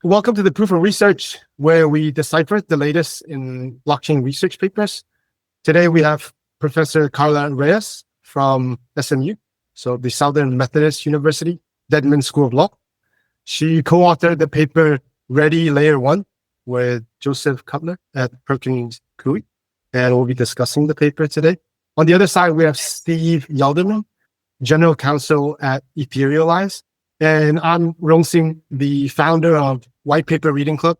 Welcome to the Proof of Research, where we decipher the latest in blockchain research papers. Today we have Professor Carla Reyes from SMU, so the Southern Methodist University, Dedman School of Law. She co-authored the paper Ready Layer 1 with Joseph Cutler at Perkins Coie, and we'll be discussing the paper today. On the other side, we have Steve Yelderman, General Counsel at Etherealize. And I'm Rongxin, the founder of White Paper Reading Club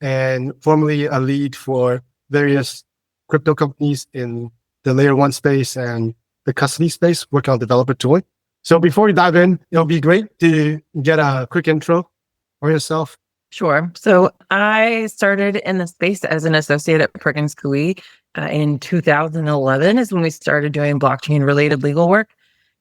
and formerly a lead for various crypto companies in the layer 1 space and the custody space, working on developer tooling. So before we dive in, it'll be great to get a quick intro for yourself. Sure. So I started in the space as an associate at Perkins Coie in 2011 is when we started doing blockchain related legal work.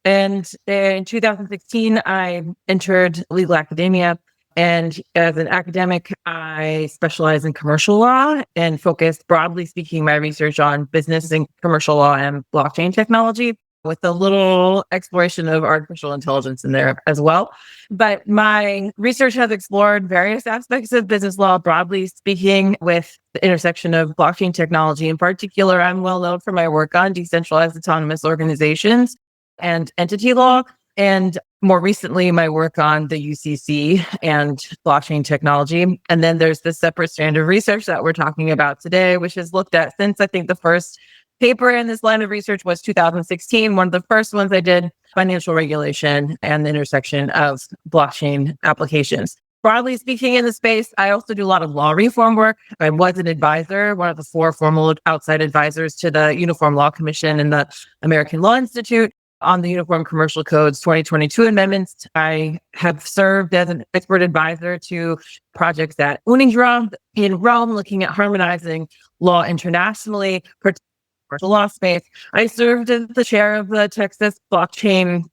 And in 2016, I entered legal academia. And as an academic, I specialize in commercial law and focused, broadly speaking, my research on business and commercial law and blockchain technology, with a little exploration of artificial intelligence in there as well. But my research has explored various aspects of business law, broadly speaking, with the intersection of blockchain technology. In particular, I'm well known for my work on decentralized autonomous organizations and entity law, and more recently, my work on the UCC and blockchain technology. And then there's this separate strand of research that we're talking about today, which is looked at since I think the first paper in this line of research was 2016. One of the first ones I did, financial regulation and the intersection of blockchain applications. Broadly speaking in the space, I also do a lot of law reform work. I was an advisor, one of the 4 formal outside advisors to the Uniform Law Commission and the American Law Institute on the Uniform Commercial Code's 2022 amendments. I have served as an expert advisor to projects at Unidra in Rome, looking at harmonizing law internationally, particularly the law space. I served as the chair of the Texas Blockchain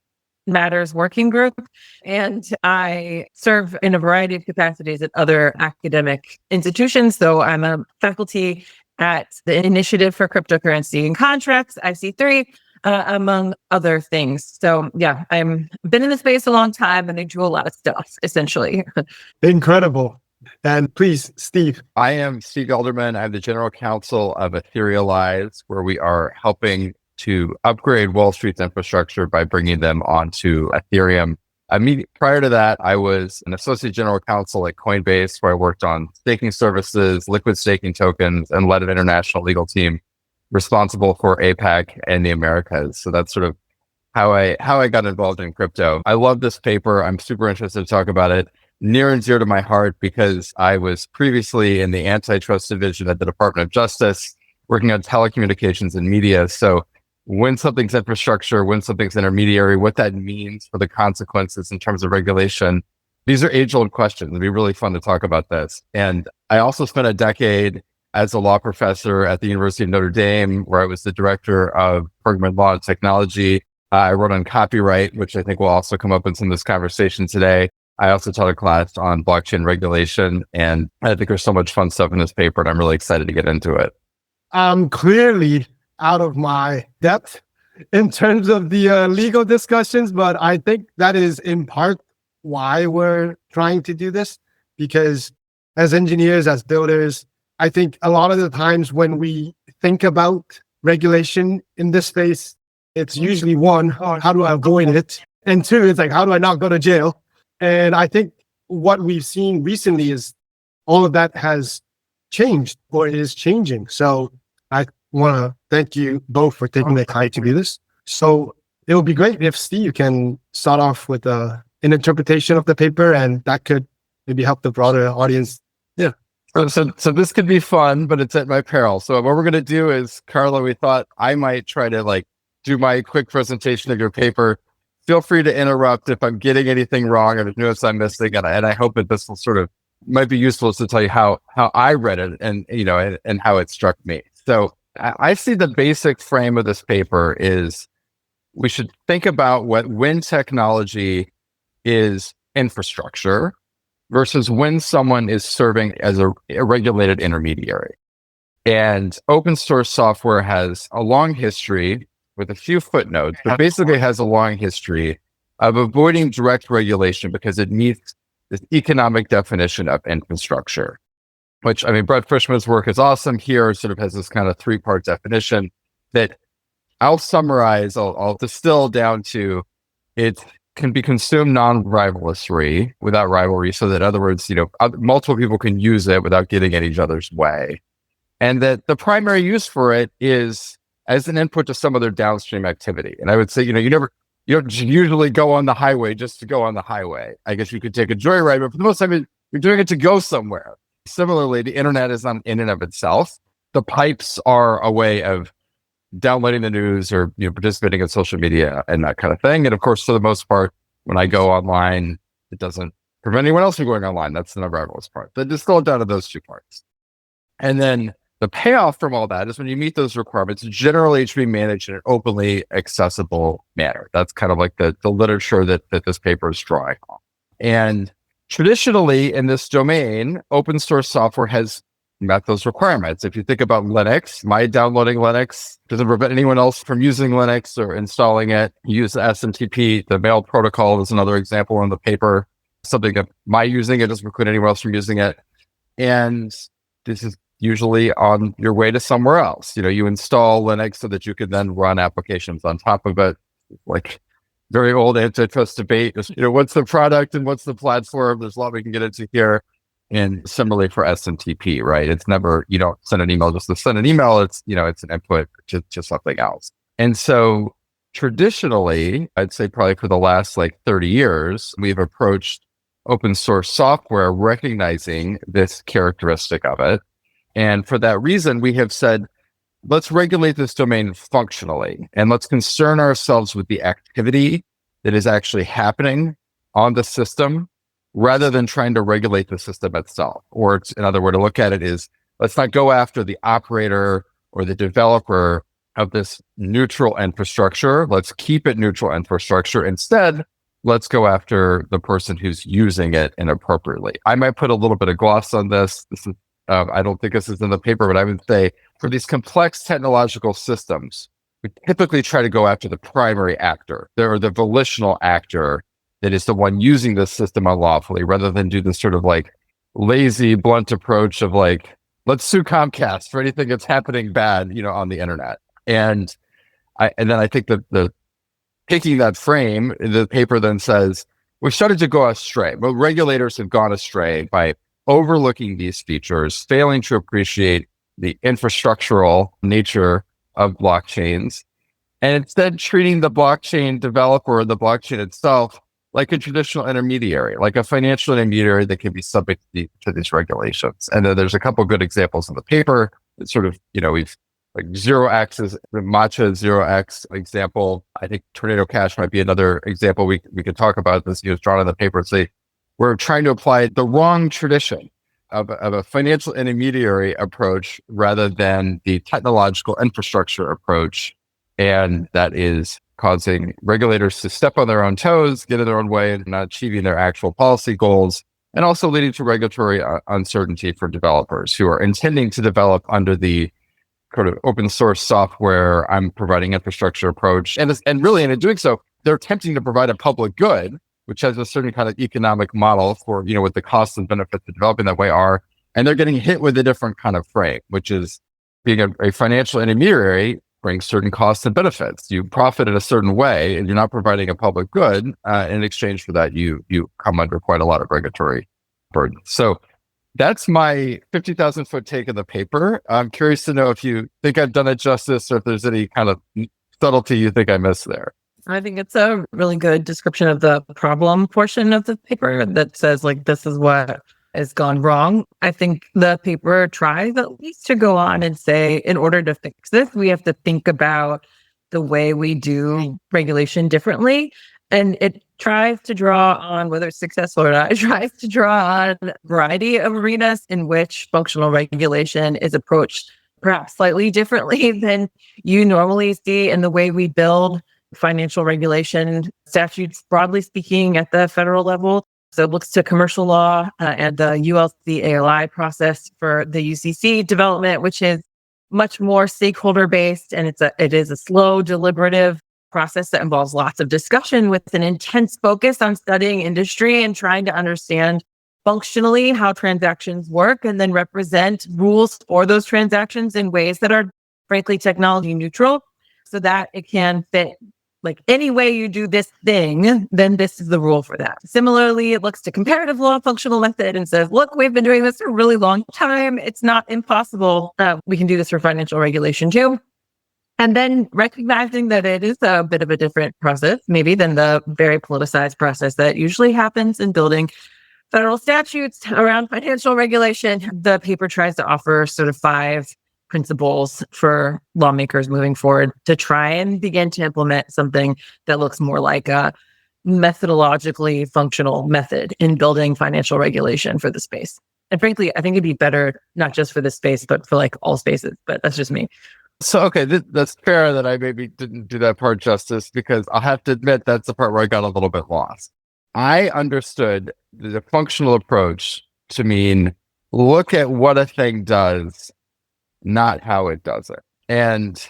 Matters Working Group, and I serve in a variety of capacities at other academic institutions. So I'm a faculty at the Initiative for Cryptocurrency and Contracts, IC3, among other things. So yeah, I'm been in the space a long time and I do a lot of stuff, essentially. Incredible. And please, Steve. I am Steve Yelderman. I'm the general counsel of Etherealize, where we are helping to upgrade Wall Street's infrastructure by bringing them onto Ethereum. Prior to that, I was an associate general counsel at Coinbase, where I worked on staking services, liquid staking tokens, and led an international legal team responsible for APAC and the Americas. So that's sort of how I got involved in crypto. I love this paper. I'm super interested to talk about it. Near and dear to my heart, because I was previously in the antitrust division at the Department of Justice, working on telecommunications and media. So when something's infrastructure, when something's intermediary, what that means for the consequences in terms of regulation, these are age-old questions. It'd be really fun to talk about this. And I also spent a decade as a law professor at the University of Notre Dame, where I was the director of program in law and technology. I wrote on copyright, which I think will also come up in some of this conversation today. I also taught a class on blockchain regulation, and I think there's so much fun stuff in this paper, and I'm really excited to get into it. I'm clearly out of my depth in terms of the legal discussions, but I think that is in part why we're trying to do this, because as engineers, as builders, I think a lot of the times when we think about regulation in this space, it's usually one, how do I avoid it? And 2, it's like, how do I not go to jail? And I think what we've seen recently is all of that has changed, or it is changing. So I want to thank you both for taking the time to do this. So it would be great if Steve can start off with an interpretation of the paper, and that could maybe help the broader audience. Yeah. So this could be fun, but it's at my peril. So what we're going to do is, Carla, we thought I might try to do my quick presentation of your paper. Feel free to interrupt if I'm getting anything wrong or notice I'm missing. And I hope that this will sort of might be useful to tell you how I read it and how it struck me. So I see the basic frame of this paper is we should think about when technology is infrastructure versus when someone is serving as a regulated intermediary. And open source software has a long history with a few footnotes, but basically has a long history of avoiding direct regulation because it meets this economic definition of infrastructure, which, I mean, Brett Frischman's work is awesome here, sort of has this kind of three-part definition that I'll summarize, I'll distill down to it can be consumed non-rivalrously, without rivalry, so that in other words, multiple people can use it without getting in each other's way. And that the primary use for it is as an input to some other downstream activity. And I would say, you don't usually go on the highway just to go on the highway. I guess you could take a joyride, but for the most time, you're doing it to go somewhere. Similarly, the internet is not in and of itself. The pipes are a way of downloading the news or participating in social media and that kind of thing. And of course, for the most part, when I go online, it doesn't prevent anyone else from going online. That's the non-rivalrous part. But distill it down to those two parts. And then the payoff from all that is when you meet those requirements, generally it should be managed in an openly accessible manner. That's kind of like the literature that this paper is drawing on. And traditionally in this domain, open source software has met those requirements. If you think about Linux, my downloading Linux doesn't prevent anyone else from using Linux or installing it. Use the SMTP, the mail protocol is another example in the paper. Something that my using it doesn't preclude anyone else from using it. And this is usually on your way to somewhere else. You install Linux so that you can then run applications on top of it. Like very old antitrust debate is, what's the product and what's the platform? There's a lot we can get into here. And similarly for SMTP, right? It's never, you don't send an email just to send an email. It's, it's an input to something else. And so traditionally, I'd say probably for the last 30 years, we've approached open source software recognizing this characteristic of it. And for that reason, we have said, let's regulate this domain functionally, and let's concern ourselves with the activity that is actually happening on the system, rather than trying to regulate the system itself. Or another way to look at it is, let's not go after the operator or the developer of this neutral infrastructure. Let's keep it neutral infrastructure. Instead, let's go after the person who's using it inappropriately. I might put a little bit of gloss on this. This is, I don't think this is in the paper, but I would say for these complex technological systems, we typically try to go after the primary actor, or the volitional actor that is the one using this system unlawfully, rather than do this sort of lazy, blunt approach of let's sue Comcast for anything that's happening bad, on the internet. And then I think the taking that frame, the paper then says, we've started to go astray. But regulators have gone astray by overlooking these features, failing to appreciate the infrastructural nature of blockchains, and instead treating the blockchain developer or the blockchain itself like a traditional intermediary, like a financial intermediary that can be subject to these regulations. And then there's a couple of good examples in the paper. It's sort of, we've 0x is the Matcha 0x example. I think Tornado Cash might be another example we could talk about. This is drawn in the paper. Say we're trying to apply the wrong tradition of a financial intermediary approach rather than the technological infrastructure approach. And that is causing regulators to step on their own toes, get in their own way, and not achieving their actual policy goals, and also leading to regulatory uncertainty for developers who are intending to develop under the sort of open source software, I'm providing infrastructure approach. And really, in doing so, they're attempting to provide a public good, which has a certain kind of economic model for, what the costs and benefits of developing that way are. And they're getting hit with a different kind of frame, which is being a financial intermediary brings certain costs and benefits. You profit in a certain way, and you're not providing a public good. In exchange for that, you come under quite a lot of regulatory burden. So that's my 50,000 foot take of the paper. I'm curious to know if you think I've done it justice, or if there's any kind of subtlety you think I missed there. I think it's a really good description of the problem portion of the paper that says this is what has gone wrong. I think the paper tries at least to go on and say, in order to fix this, we have to think about the way we do regulation differently. And it tries to draw on, whether it's successful or not, it tries to draw on a variety of arenas in which functional regulation is approached perhaps slightly differently than you normally see in the way we build financial regulation statutes, broadly speaking, at the federal level. So it looks to commercial law and the ULC-ALI process for the UCC development, which is much more stakeholder based, and it is a slow, deliberative process that involves lots of discussion with an intense focus on studying industry and trying to understand functionally how transactions work and then represent rules for those transactions in ways that are frankly technology neutral so that it can fit like any way you do this thing, then this is the rule for that. Similarly, it looks to comparative law functional method and says, look, we've been doing this for a really long time. It's not impossible. We can do this for financial regulation too. And then recognizing that it is a bit of a different process, maybe than the very politicized process that usually happens in building federal statutes around financial regulation. The paper tries to offer sort of 5 principles for lawmakers moving forward to try and begin to implement something that looks more like a methodologically functional method in building financial regulation for the space. And frankly, I think it'd be better not just for this space, but for like all spaces. But that's just me. So, okay, that's fair that I maybe didn't do that part justice, because I'll have to admit that's the part where I got a little bit lost. I understood the functional approach to mean look at what a thing does, not how it does it. And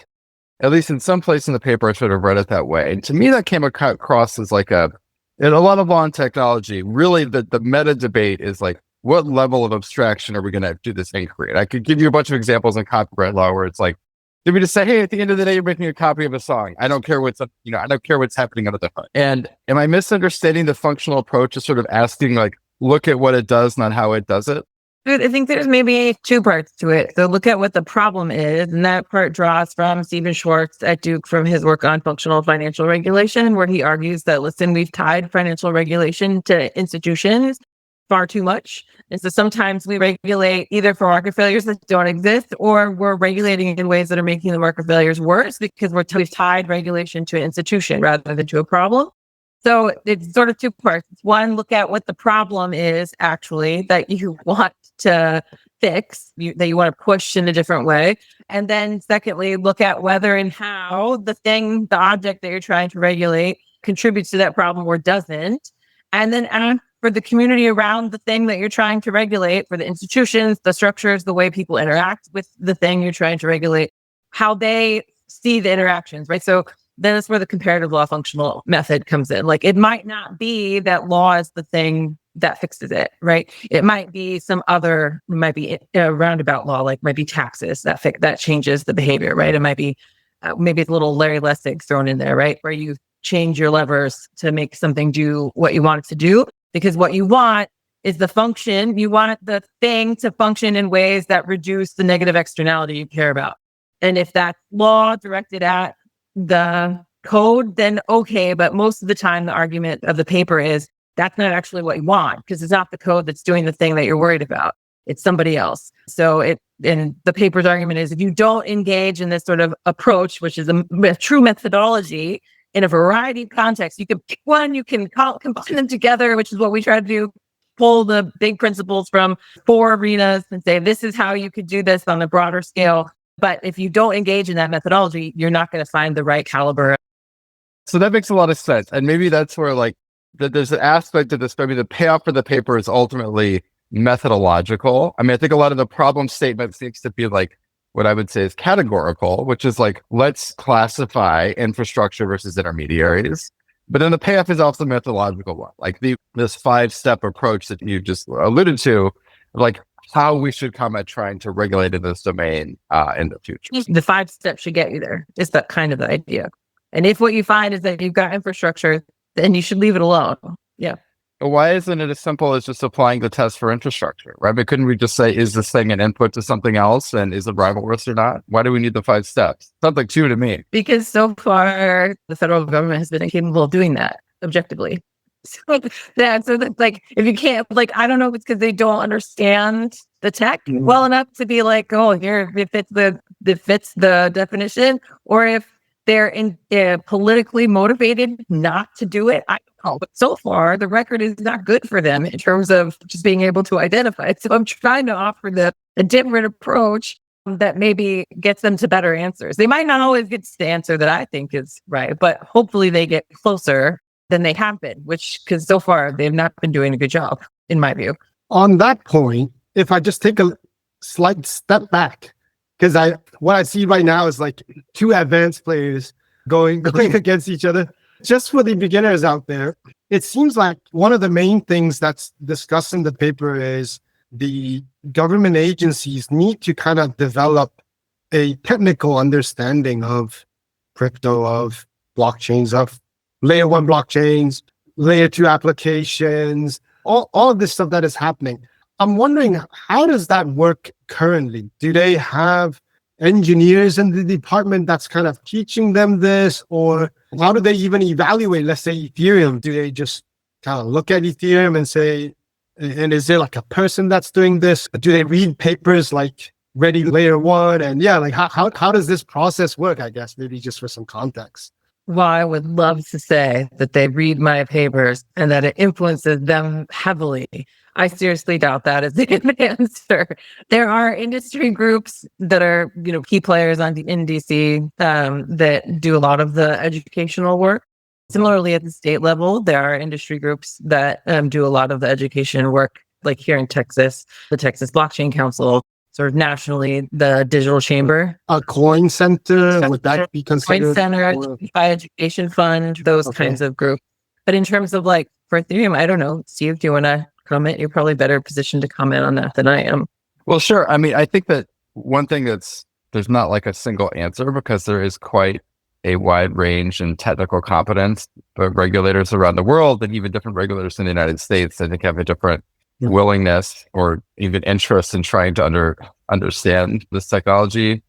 at least in some place in the paper, I sort of read it that way. And to me, that came across as like in a lot of law and technology, really the meta debate is like, what level of abstraction are we going to do this thing create? I could give you a bunch of examples in copyright law where it's like, did we just say, hey, at the end of the day, you're making a copy of a song. I don't care what's I don't care what's happening under the hood. And am I misunderstanding the functional approach of sort of asking like, look at what it does, not how it does it? I think there's maybe 2 parts to it. So look at what the problem is. And that part draws from Stephen Schwartz at Duke from his work on functional financial regulation, where he argues that, listen, we've tied financial regulation to institutions far too much. And so sometimes we regulate either for market failures that don't exist, or we're regulating in ways that are making the market failures worse because we've tied regulation to an institution rather than to a problem. So it's sort of 2 parts. One, look at what the problem is actually that you want to fix, that you want to push in a different way. And then secondly, look at whether and how the object that you're trying to regulate contributes to that problem or doesn't. And then ask for the community around the thing that you're trying to regulate, for the institutions, the structures, the way people interact with the thing you're trying to regulate, how they see the interactions, right? So then that's where the comparative law functional method comes in. Like, it might not be that law is the thing that fixes it, right? It might be some other, might be a roundabout law, like might be taxes that changes the behavior, right? It might be, maybe it's a little Larry Lessig thrown in there, right? Where you change your levers to make something do what you want it to do, because what you want is the function. You want the thing to function in ways that reduce the negative externality you care about. And if that's law directed at the code, then okay. But most of the time, the argument of the paper is that's not actually what you want, because it's not the code that's doing the thing that you're worried about. It's somebody else. And the paper's argument is if you don't engage in this sort of approach, which is a true methodology in a variety of contexts, you can pick one, you can combine them together, which is what we try to do. Pull the big principles from 4 arenas and say, this is how you could do this on a broader scale. But if you don't engage in that methodology, you're not going to find the right caliber. So that makes a lot of sense. And maybe that's where like there's an aspect of this, maybe the payoff for the paper is ultimately methodological. I mean, I think a lot of the problem statement seems to be like what I would say is categorical, which is like, let's classify infrastructure versus intermediaries. But then the payoff is also methodological one, like this 5-step approach that you just alluded to, like how we should come at trying to regulate in this domain in the future. The 5 steps should get you there. Is that kind of the idea? And if what you find is that you've got infrastructure, then you should leave it alone. Yeah. Why isn't it as simple as just applying the test for infrastructure, right? But couldn't we just say, is this thing an input to something else, and is it rivalrous or not? Why do we need the 5 steps? Sounds like 2 to me. Because so far, the federal government has been incapable of doing that objectively. So that's like, if you can't, like, I don't know if it's because they don't understand the tech well enough to be like, oh, here, if it fits the definition, or if they're politically motivated not to do it. I don't know. But so far, the record is not good for them in terms of just being able to identify it. So I'm trying to offer a different approach that maybe gets them to better answers. They might not always get to the answer that I think is right, but hopefully they get closer than they have been, because so far they've not been doing a good job, in my view. On that point, if I just take a slight step back, because what I see right now is like 2 advanced players going against each other. Just for the beginners out there, it seems like one of the main things that's discussed in the paper is the government agencies need to kind of develop a technical understanding of crypto, of blockchains, of layer one blockchains, layer two applications, all of this stuff that is happening. I'm wondering, how does that work currently? Do they have engineers in the department that's kind of teaching them this? Or how do they even evaluate, let's say, Ethereum? Do they just kind of look at Ethereum and say, and is there like a person that's doing this? Do they read papers like Ready Layer One? And yeah, like how does this process work? I guess maybe just for some context. Well, I would love to say that they read my papers and that it influences them heavily. I seriously doubt that is the answer. There are industry groups that are, key players in DC that do a lot of the educational work. Similarly, at the state level, there are industry groups that do a lot of the education work, like here in Texas, the Texas Blockchain Council, sort of nationally, the Digital Chamber. A coin center, would that be considered? Coin Center, DeFi Education Fund, those kinds of groups. But in terms of for Ethereum, I don't know. Steve, do you want to comment? You're probably better positioned to comment on that than I am. Well, sure. I mean, I think that one thing there's not like a single answer, because there is quite a wide range in technical competence, but regulators around the world and even different regulators in the United States, I think, have a different willingness or even interest in trying to understand this technology.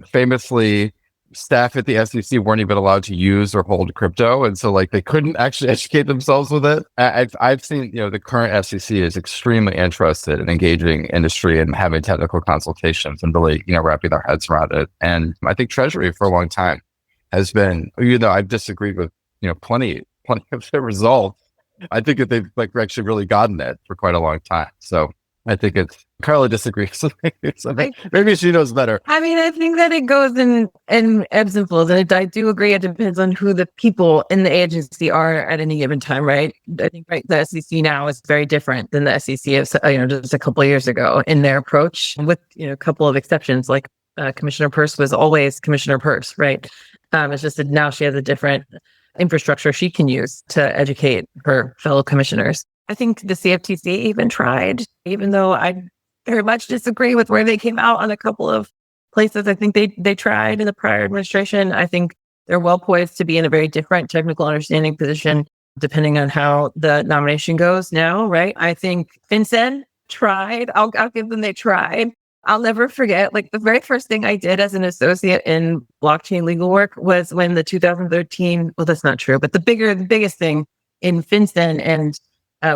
Famously, staff at the SEC weren't even allowed to use or hold crypto, and so they couldn't actually educate themselves with it. I've seen the current SEC is extremely interested in engaging industry and having technical consultations and really wrapping their heads around it. And I think Treasury for a long time has been, even though I've disagreed with plenty of the results, I think that they've actually really gotten it for quite a long time. So I think Carla disagrees with me. So maybe she knows better. I mean, I think that it goes in ebbs and flows. And I do agree. It depends on who the people in the agency are at any given time, right? I think the SEC now is very different than the SEC of just a couple of years ago in their approach, with a couple of exceptions. Like Commissioner Peirce was always Commissioner Peirce, right? It's just that now she has a different infrastructure she can use to educate her fellow commissioners. I think the CFTC even tried, even though I very much disagree with where they came out on a couple of places. I think they tried in the prior administration. I think they're well poised to be in a very different technical understanding position, depending on how the nomination goes now, right? I think FinCEN tried. I'll give them, they tried. I'll never forget, the very first thing I did as an associate in blockchain legal work was when the 2013, well, that's not true, but the biggest thing in FinCEN and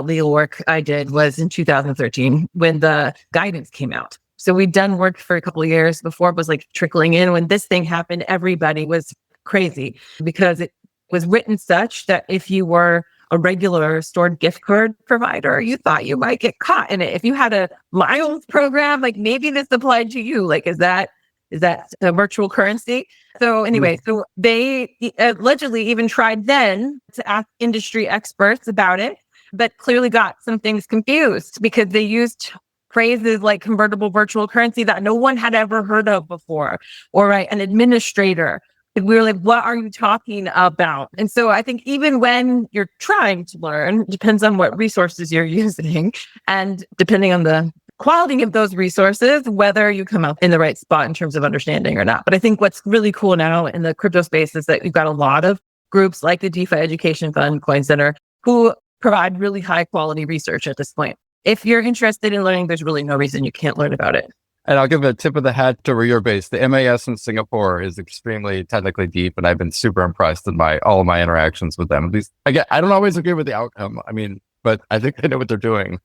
legal work I did was in 2013 when the guidance came out. So we'd done work for a couple of years before it was trickling in. When this thing happened, everybody was crazy because it was written such that if you were a regular stored gift card provider, you thought you might get caught in it. If you had a miles program, maybe this applied to you. Is that a virtual currency? So anyway, so they allegedly even tried then to ask industry experts about it, but clearly got some things confused because they used phrases like convertible virtual currency that no one had ever heard of before, or an administrator. We were what are you talking about? And so I think even when you're trying to learn, depends on what resources you're using and depending on the quality of those resources, whether you come up in the right spot in terms of understanding or not. But I think what's really cool now in the crypto space is that we've got a lot of groups like the DeFi Education Fund, Coin Center, who provide really high quality research at this point. If you're interested in learning, there's really no reason you can't learn about it. And I'll give a tip of the hat to where you're based. The MAS in Singapore is extremely technically deep, and I've been super impressed in all of my interactions with them. At least, I don't always agree with the outcome. But I think they know what they're doing.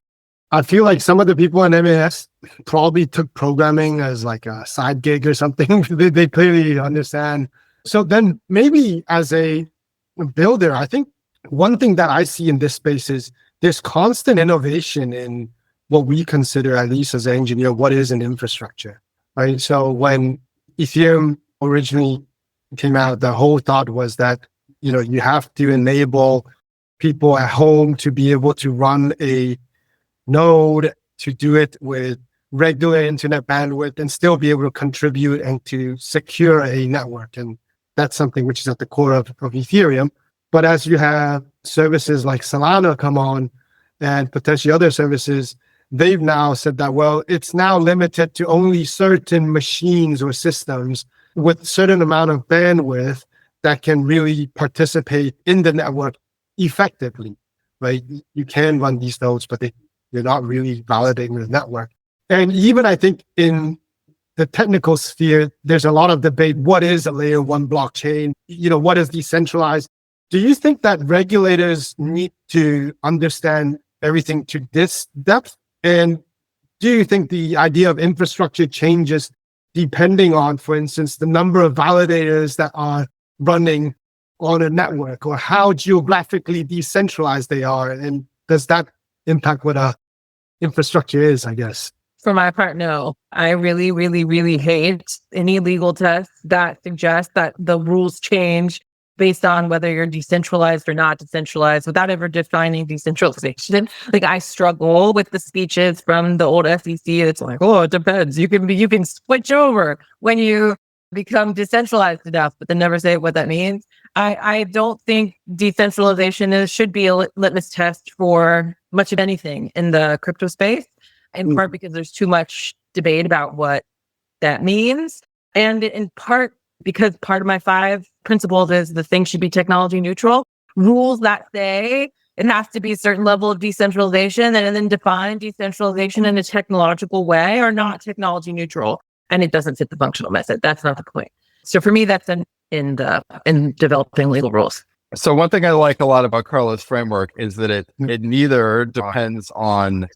I feel like some of the people in MAS probably took programming as a side gig or something. they clearly understand. So then maybe as a builder, I think one thing that I see in this space is there's constant innovation in what we consider, at least as an engineer, what is an infrastructure, right? So when Ethereum originally came out, the whole thought was that, you have to enable people at home to be able to run a node, to do it with regular internet bandwidth and still be able to contribute and to secure a network. And That's something which is at the core of Ethereum. But as you have services like Solana come on and potentially other services, they've now said that, well, it's now limited to only certain machines or systems with certain amount of bandwidth that can really participate in the network effectively, right? You can run these nodes, but you're not really validating the network. And even I think in the technical sphere, there's a lot of debate. What is a layer one blockchain? What is decentralized? Do you think that regulators need to understand everything to this depth? And do you think the idea of infrastructure changes depending on, for instance, the number of validators that are running on a network, or how geographically decentralized they are? And does that impact what a infrastructure is, I guess? For my part, no. I really, really, really hate any legal test that suggests that the rules change based on whether you're decentralized or not decentralized without ever defining decentralization. Like, I struggle with the speeches from the old SEC. It's like, oh, it depends. You can switch over when you become decentralized enough, but then never say what that means. I don't think decentralization should be a litmus test for much of anything in the crypto space, in part because there's too much debate about what that means, and in part because part of my 5 principles is the thing should be technology neutral. Rules that say it has to be a certain level of decentralization and then define decentralization in a technological way are not technology neutral, and it doesn't fit the functional method. That's not the point. So for me, that's in developing legal rules. So one thing I like a lot about Carla's framework is that it neither depends on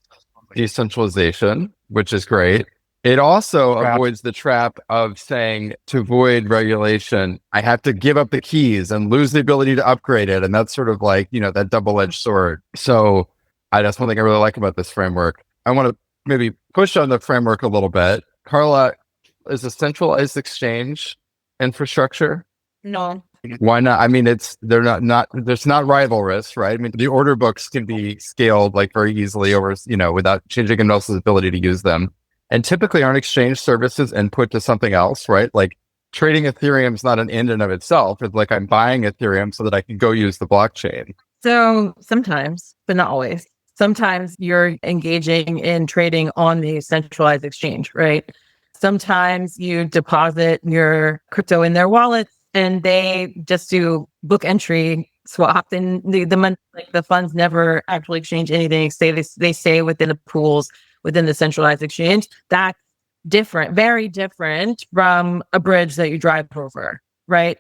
decentralization, which is great. It also avoids the trap of saying, to avoid regulation, I have to give up the keys and lose the ability to upgrade it. And that's sort of like, that double-edged sword. So that's one thing I really like about this framework. I want to maybe push on the framework a little bit. Carla, is a centralized exchange infrastructure? No. Why not? I mean, there's not rival risk, right? I mean, the order books can be scaled like very easily over, without changing anyone else's ability to use them. And typically aren't exchange services input to something else, right? Like trading Ethereum is not an end in of itself. It's like I'm buying Ethereum so that I can go use the blockchain. So sometimes, but not always. Sometimes you're engaging in trading on the centralized exchange, right? Sometimes you deposit your crypto in their wallets and they just do book entry swap, and the money, like the funds never actually exchange anything. They stay within the pools within the centralized exchange. That's different, very different from a bridge that you drive over, right?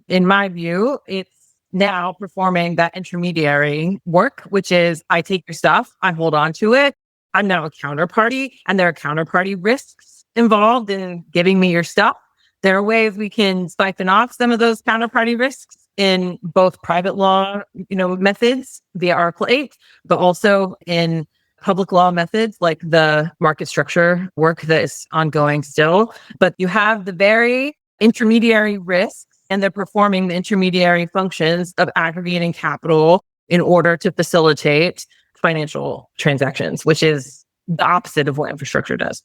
In my view, it's now performing that intermediary work, which is I take your stuff, I hold on to it. I'm now a counterparty, and there are counterparty risks involved in giving me your stuff. There are ways we can siphon off some of those counterparty risks in both private law, methods via Article 8, but also in public law methods like the market structure work that is ongoing still. But you have the very intermediary risks, and they're performing the intermediary functions of aggregating capital in order to facilitate financial transactions, which is the opposite of what infrastructure does.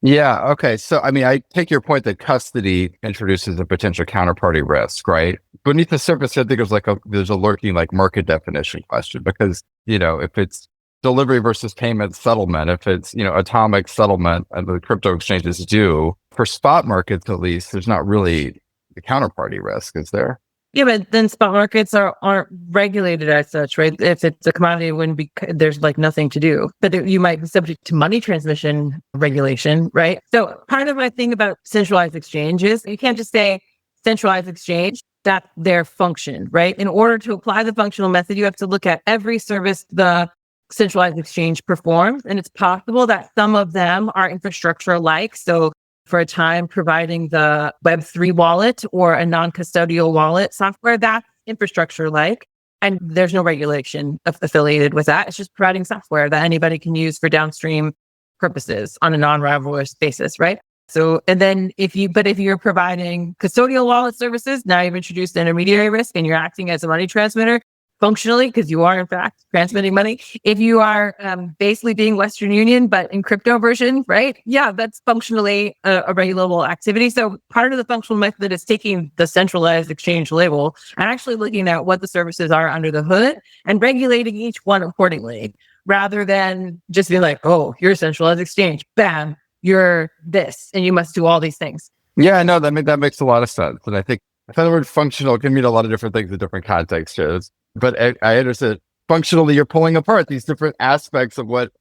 Yeah. Okay. So, I mean, I take your point that custody introduces a potential counterparty risk, right? Beneath the surface, I think there's a lurking like market definition question, because, if it's delivery versus payment settlement, if it's, atomic settlement and the crypto exchanges do, for spot markets, at least, there's not really the counterparty risk, is there? Yeah, but then spot markets aren't regulated as such, right? If it's a commodity, it wouldn't be, there's like nothing to do. But you might be subject to money transmission regulation, right? So part of my thing about centralized exchanges, you can't just say centralized exchange, that's their function, right? In order to apply the functional method, you have to look at every service the centralized exchange performs. And it's possible that some of them are infrastructure-like. So for a time, providing the Web3 wallet or a non-custodial wallet software, that's infrastructure-like. And there's no regulation affiliated with that. It's just providing software that anybody can use for downstream purposes on a non-rivalrous basis, right? So, and then if you're providing custodial wallet services, now you've introduced intermediary risk and you're acting as a money transmitter. functionally, because you are in fact transmitting money. If you are basically being Western Union, but in crypto version, right? Yeah, that's functionally a regulable activity. So part of the functional method is taking the centralized exchange label and actually looking at what the services are under the hood and regulating each one accordingly, rather than just being like, oh, you're a centralized exchange, bam, you're this, and you must do all these things. Yeah, no, that makes a lot of sense. And I think the word functional can mean a lot of different things in different contexts. But I understand functionally, you're pulling apart these different aspects of what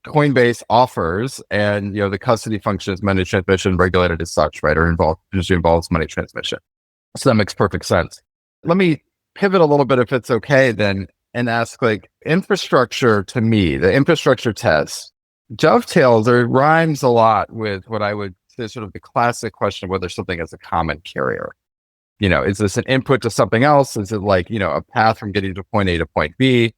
Coinbase offers, and the custody function is money transmission regulated as such, right? Or usually involves money transmission. So that makes perfect sense. Let me pivot a little bit, if it's okay, then, and ask, like, infrastructure. To me, the infrastructure test dovetails or rhymes a lot with what I would say sort of the classic question of whether something is a common carrier. Is this an input to something else? Is it like, a path from getting to point A to point B?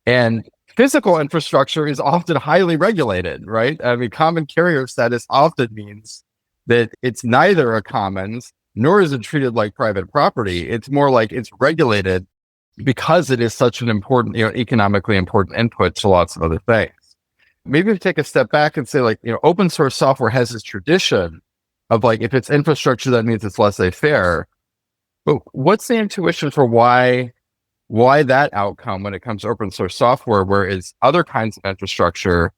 And physical infrastructure is often highly regulated, right? I mean, common carrier status often means that it's neither a commons, nor is it treated like private property. It's more like it's regulated because it is such an important, economically important input to lots of other things. Maybe we take a step back and say, like, open source software has this tradition of, like, if it's infrastructure, that means it's laissez-faire. But what's the intuition for why that outcome when it comes to open source software, whereas other kinds of infrastructure,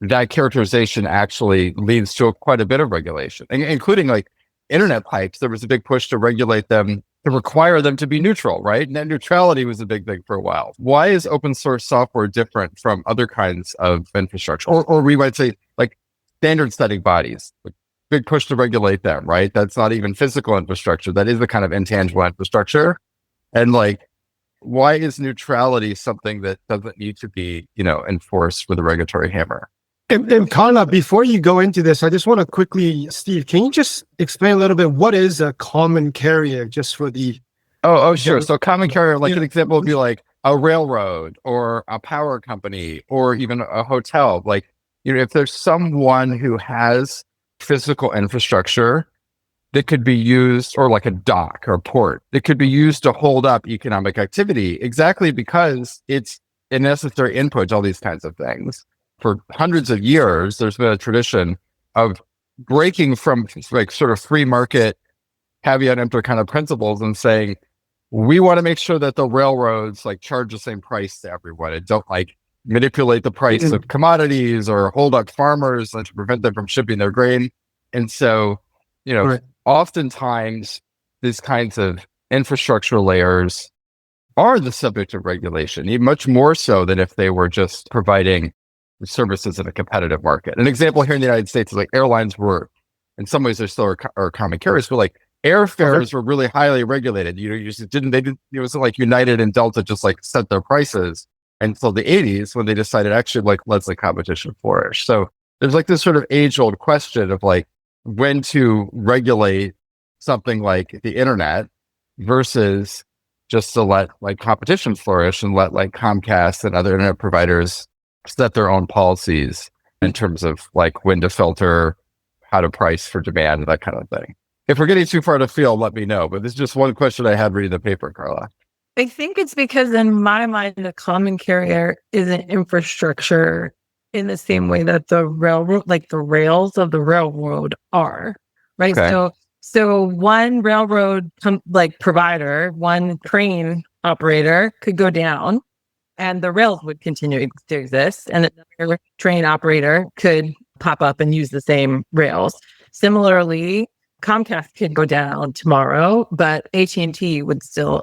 that characterization actually leads to quite a bit of regulation, including like internet pipes? There was a big push to regulate them, to require them to be neutral, right? Net neutrality was a big thing for a while. Why is open source software different from other kinds of infrastructure? Or we might say, like, standard setting bodies, like, big push to regulate them, right? That's not even physical infrastructure. That is the kind of intangible infrastructure. And, like, why is neutrality something that doesn't need to be, enforced with a regulatory hammer? And Carla, before you go into this, I just want to quickly, Steve, can you just explain a little bit what is a common carrier, just for the... Oh, sure. So common carrier, like, an example would be like a railroad or a power company or even a hotel. Like, if there's someone who has physical infrastructure that could be used, or like a dock or a port, that could be used to hold up economic activity, exactly because it's a necessary input to all these kinds of things. For hundreds of years, there's been a tradition of breaking from, like, sort of free market caveat emptor kind of principles and saying, we want to make sure that the railroads, like, charge the same price to everyone and don't, like, manipulate the price of commodities or hold up farmers and to prevent them from shipping their grain. And so, Right. oftentimes these kinds of infrastructure layers are the subject of regulation, even much more so than if they were just providing services in a competitive market. An example here in the United States is, like, airlines were, in some ways, they're still are common carriers, but, like, airfares were really highly regulated. It wasn't like United and Delta just, like, set their prices until the 80s, when they decided, actually, like, let's let competition flourish. So there's, like, this sort of age-old question of, like, when to regulate something like the internet versus just to let, like, competition flourish and let, like, Comcast and other internet providers set their own policies in terms of, like, when to filter, how to price for demand, that kind of thing. If we're getting too far to field, let me know. But this is just one question I had reading the paper, Carla. I think it's because, in my mind, a common carrier is an infrastructure in the same way that the railroad, like the rails of the railroad, are, right? Okay. So one railroad provider, one train operator could go down, and the rails would continue to exist, and another train operator could pop up and use the same rails. Similarly, Comcast could go down tomorrow, but AT&T would still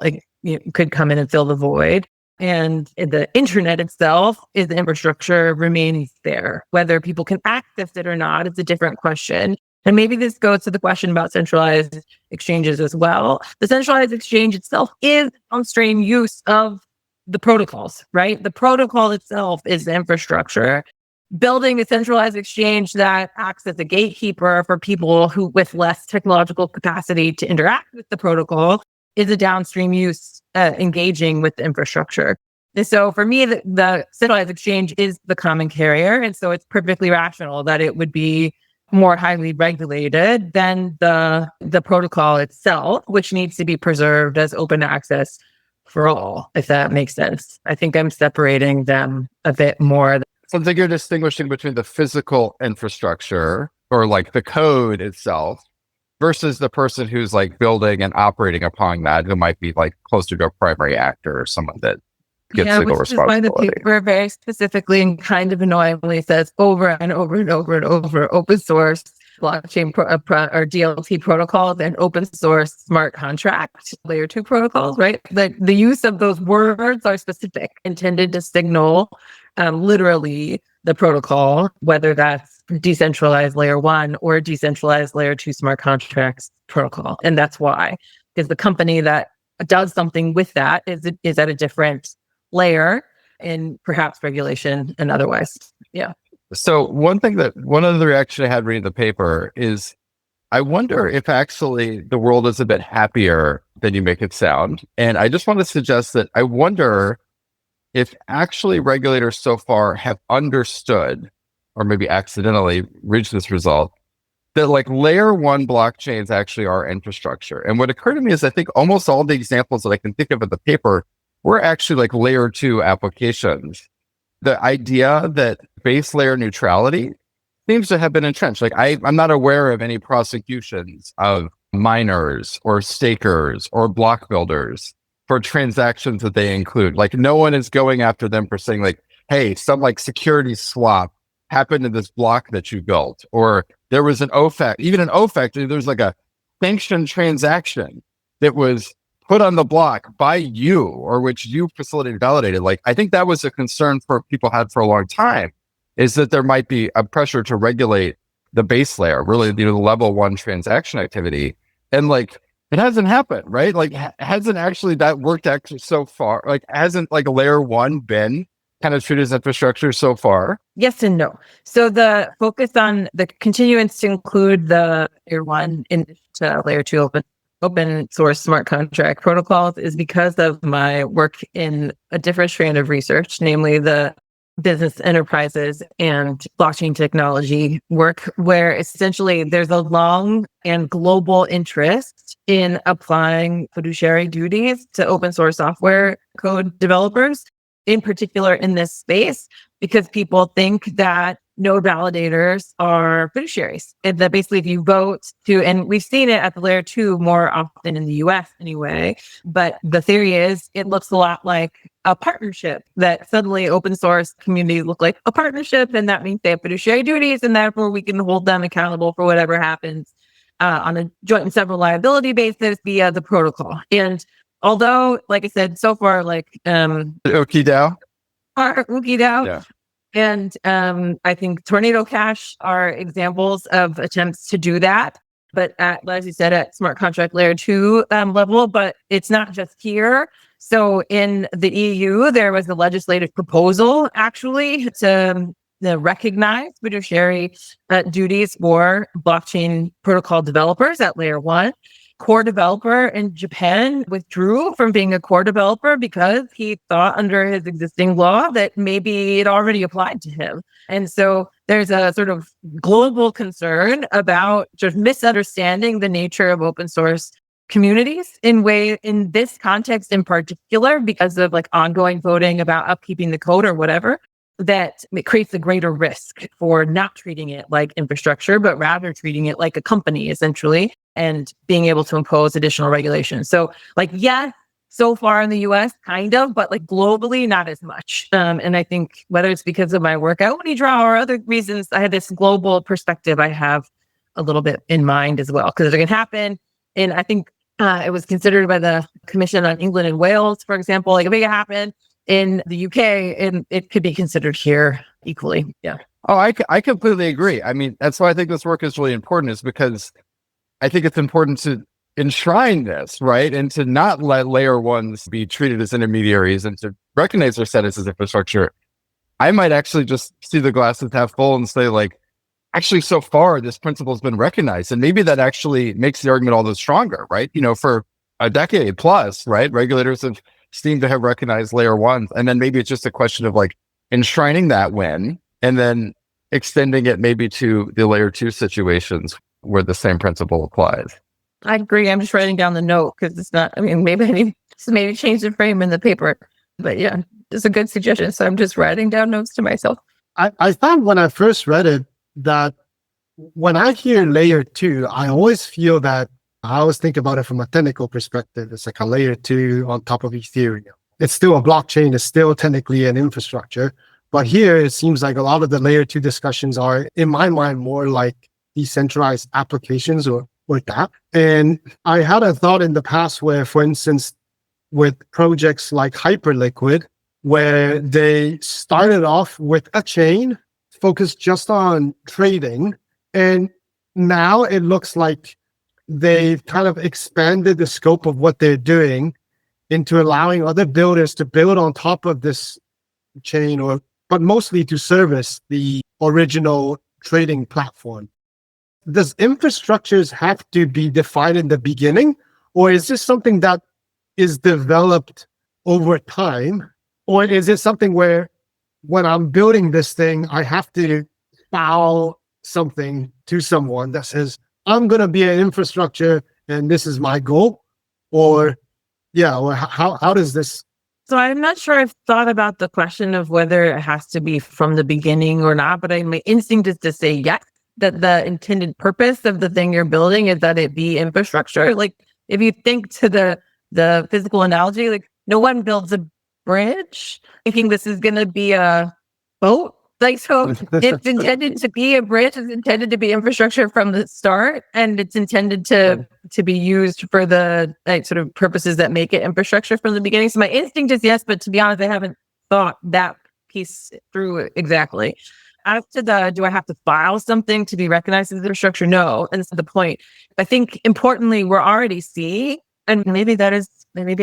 could come in and fill the void. And the internet itself is the infrastructure, remains there. Whether people can access it or not, it's a different question. And maybe this goes to the question about centralized exchanges as well. The centralized exchange itself is downstream use of the protocols, right? The protocol itself is the infrastructure. Building a centralized exchange that acts as a gatekeeper for people who with less technological capacity to interact with the protocol is a downstream use, engaging with the infrastructure. And so for me, the centralized exchange is the common carrier. And so it's perfectly rational that it would be more highly regulated than the protocol itself, which needs to be preserved as open access for all, if that makes sense. I think I'm separating them a bit more. So I think you're distinguishing between the physical infrastructure or like the code itself versus the person who's like building and operating upon that, who might be like closer to a primary actor or someone that gets legal which is why the responsibility. paper very specifically and kind of annoyingly says over and over and over and over, open source blockchain or DLT protocols and open source smart contract layer 2 protocols, right? The use of those words are specific, intended to signal literally the protocol, whether that's decentralized layer 1 or decentralized layer 2 smart contracts protocol. And that's why, because the company that does something with that is at a different layer in perhaps regulation and otherwise. Yeah. So one other reaction I had reading the paper is, I wonder if actually the world is a bit happier than you make it sound. And I just want to suggest that I wonder if actually regulators so far have understood, or maybe accidentally reached this result, that like layer 1 blockchains actually are infrastructure. And what occurred to me is I think almost all the examples that I can think of in the paper were actually like layer 2 applications. The idea that base layer neutrality seems to have been entrenched. Like I'm not aware of any prosecutions of miners or stakers or block builders for transactions that they include. Like no one is going after them for saying like, hey, some like security swap happened in this block that you built, or there was an OFAC, even an OFAC, there's like a sanctioned transaction that was put on the block by you, or which you facilitated, validated. Like, I think that was a concern for people had for a long time, is that there might be a pressure to regulate the base layer, really, the level 1 transaction activity. And like, it hasn't happened, right? Like, hasn't actually that worked actually so far? Like, hasn't like layer 1 been kind of treated as infrastructure so far? Yes and no. So the focus on the continuance to include the layer 1 into layer 2 open source smart contract protocols is because of my work in a different strand of research, namely the business enterprises and blockchain technology work, where essentially there's a long and global interest in applying fiduciary duties to open source software code developers, in particular in this space, because people think that node validators are fiduciaries. And that basically if you vote to, and we've seen it at the layer 2 more often in the US anyway, but the theory is it looks a lot like a partnership, that suddenly open source communities look like a partnership, and that means they have fiduciary duties, and therefore we can hold them accountable for whatever happens on a joint and several liability basis via the protocol. And although, like I said, so far, like OkiDAO? OkiDAO. Yeah. And I think Tornado Cash are examples of attempts to do that. But as you said, at smart contract layer 2 level, but it's not just here. So in the EU, there was a legislative proposal actually to recognize fiduciary duties for blockchain protocol developers at layer 1. Core developer in Japan withdrew from being a core developer because he thought under his existing law that maybe it already applied to him. And so there's a sort of global concern about just misunderstanding the nature of open source communities in this context in particular, because of like ongoing voting about upkeeping the code or whatever, that it creates a greater risk for not treating it like infrastructure, but rather treating it like a company, essentially, and being able to impose additional regulations. So like, yes, so far in the US, kind of, but like globally, not as much. And I think whether it's because of my work at UniDraw or other reasons, I had this global perspective I have a little bit in mind as well, because it can happen. And I think it was considered by the Commission on England and Wales, for example, like if it could happen in the UK, and it could be considered here equally. Yeah. Oh, I completely agree. I mean, that's why I think this work is really important, is because I think it's important to enshrine this, right? And to not let layer 1s be treated as intermediaries and to recognize their status as infrastructure. I might actually just see the glass as half full and say, like, actually, so far, this principle has been recognized. And maybe that actually makes the argument all the stronger, right? You know, for a decade plus, right? Regulators have seemed to have recognized layer 1s. And then maybe it's just a question of like enshrining that win and then extending it maybe to the layer 2 situations where the same principle applies. I agree. I'm just writing down the note because it's not, I mean, maybe I need So maybe change the frame in the paper. But yeah, it's a good suggestion. So I'm just writing down notes to myself. I found when I first read it that when I hear layer 2, I always feel that I always think about it from a technical perspective. It's like a layer 2 on top of Ethereum. It's still a blockchain. It's still technically an infrastructure. But here it seems like a lot of the layer 2 discussions are, in my mind, more like decentralized applications or that. And I had a thought in the past where, for instance, with projects like Hyperliquid, where they started off with a chain focused just on trading. And now it looks like they've kind of expanded the scope of what they're doing into allowing other builders to build on top of this chain, but mostly to service the original trading platform. Does infrastructures have to be defined in the beginning, or is this something that is developed over time? Or is it something where when I'm building this thing, I have to bow something to someone that says, I'm going to be an infrastructure and this is my goal? Or how does this? So I'm not sure I've thought about the question of whether it has to be from the beginning or not, but my instinct is to say yes, that the intended purpose of the thing you're building is that it be infrastructure. Like if you think to the physical analogy, like no one builds a bridge thinking this is going to be a boat. Like, so it's intended to be a bridge, it's intended to be infrastructure from the start, and it's intended to be used for the sort of purposes that make it infrastructure from the beginning. So my instinct is yes, but to be honest, I haven't thought that piece through exactly. As to do I have to file something to be recognized as infrastructure? No. And that's the point. I think importantly, we're already seeing, and maybe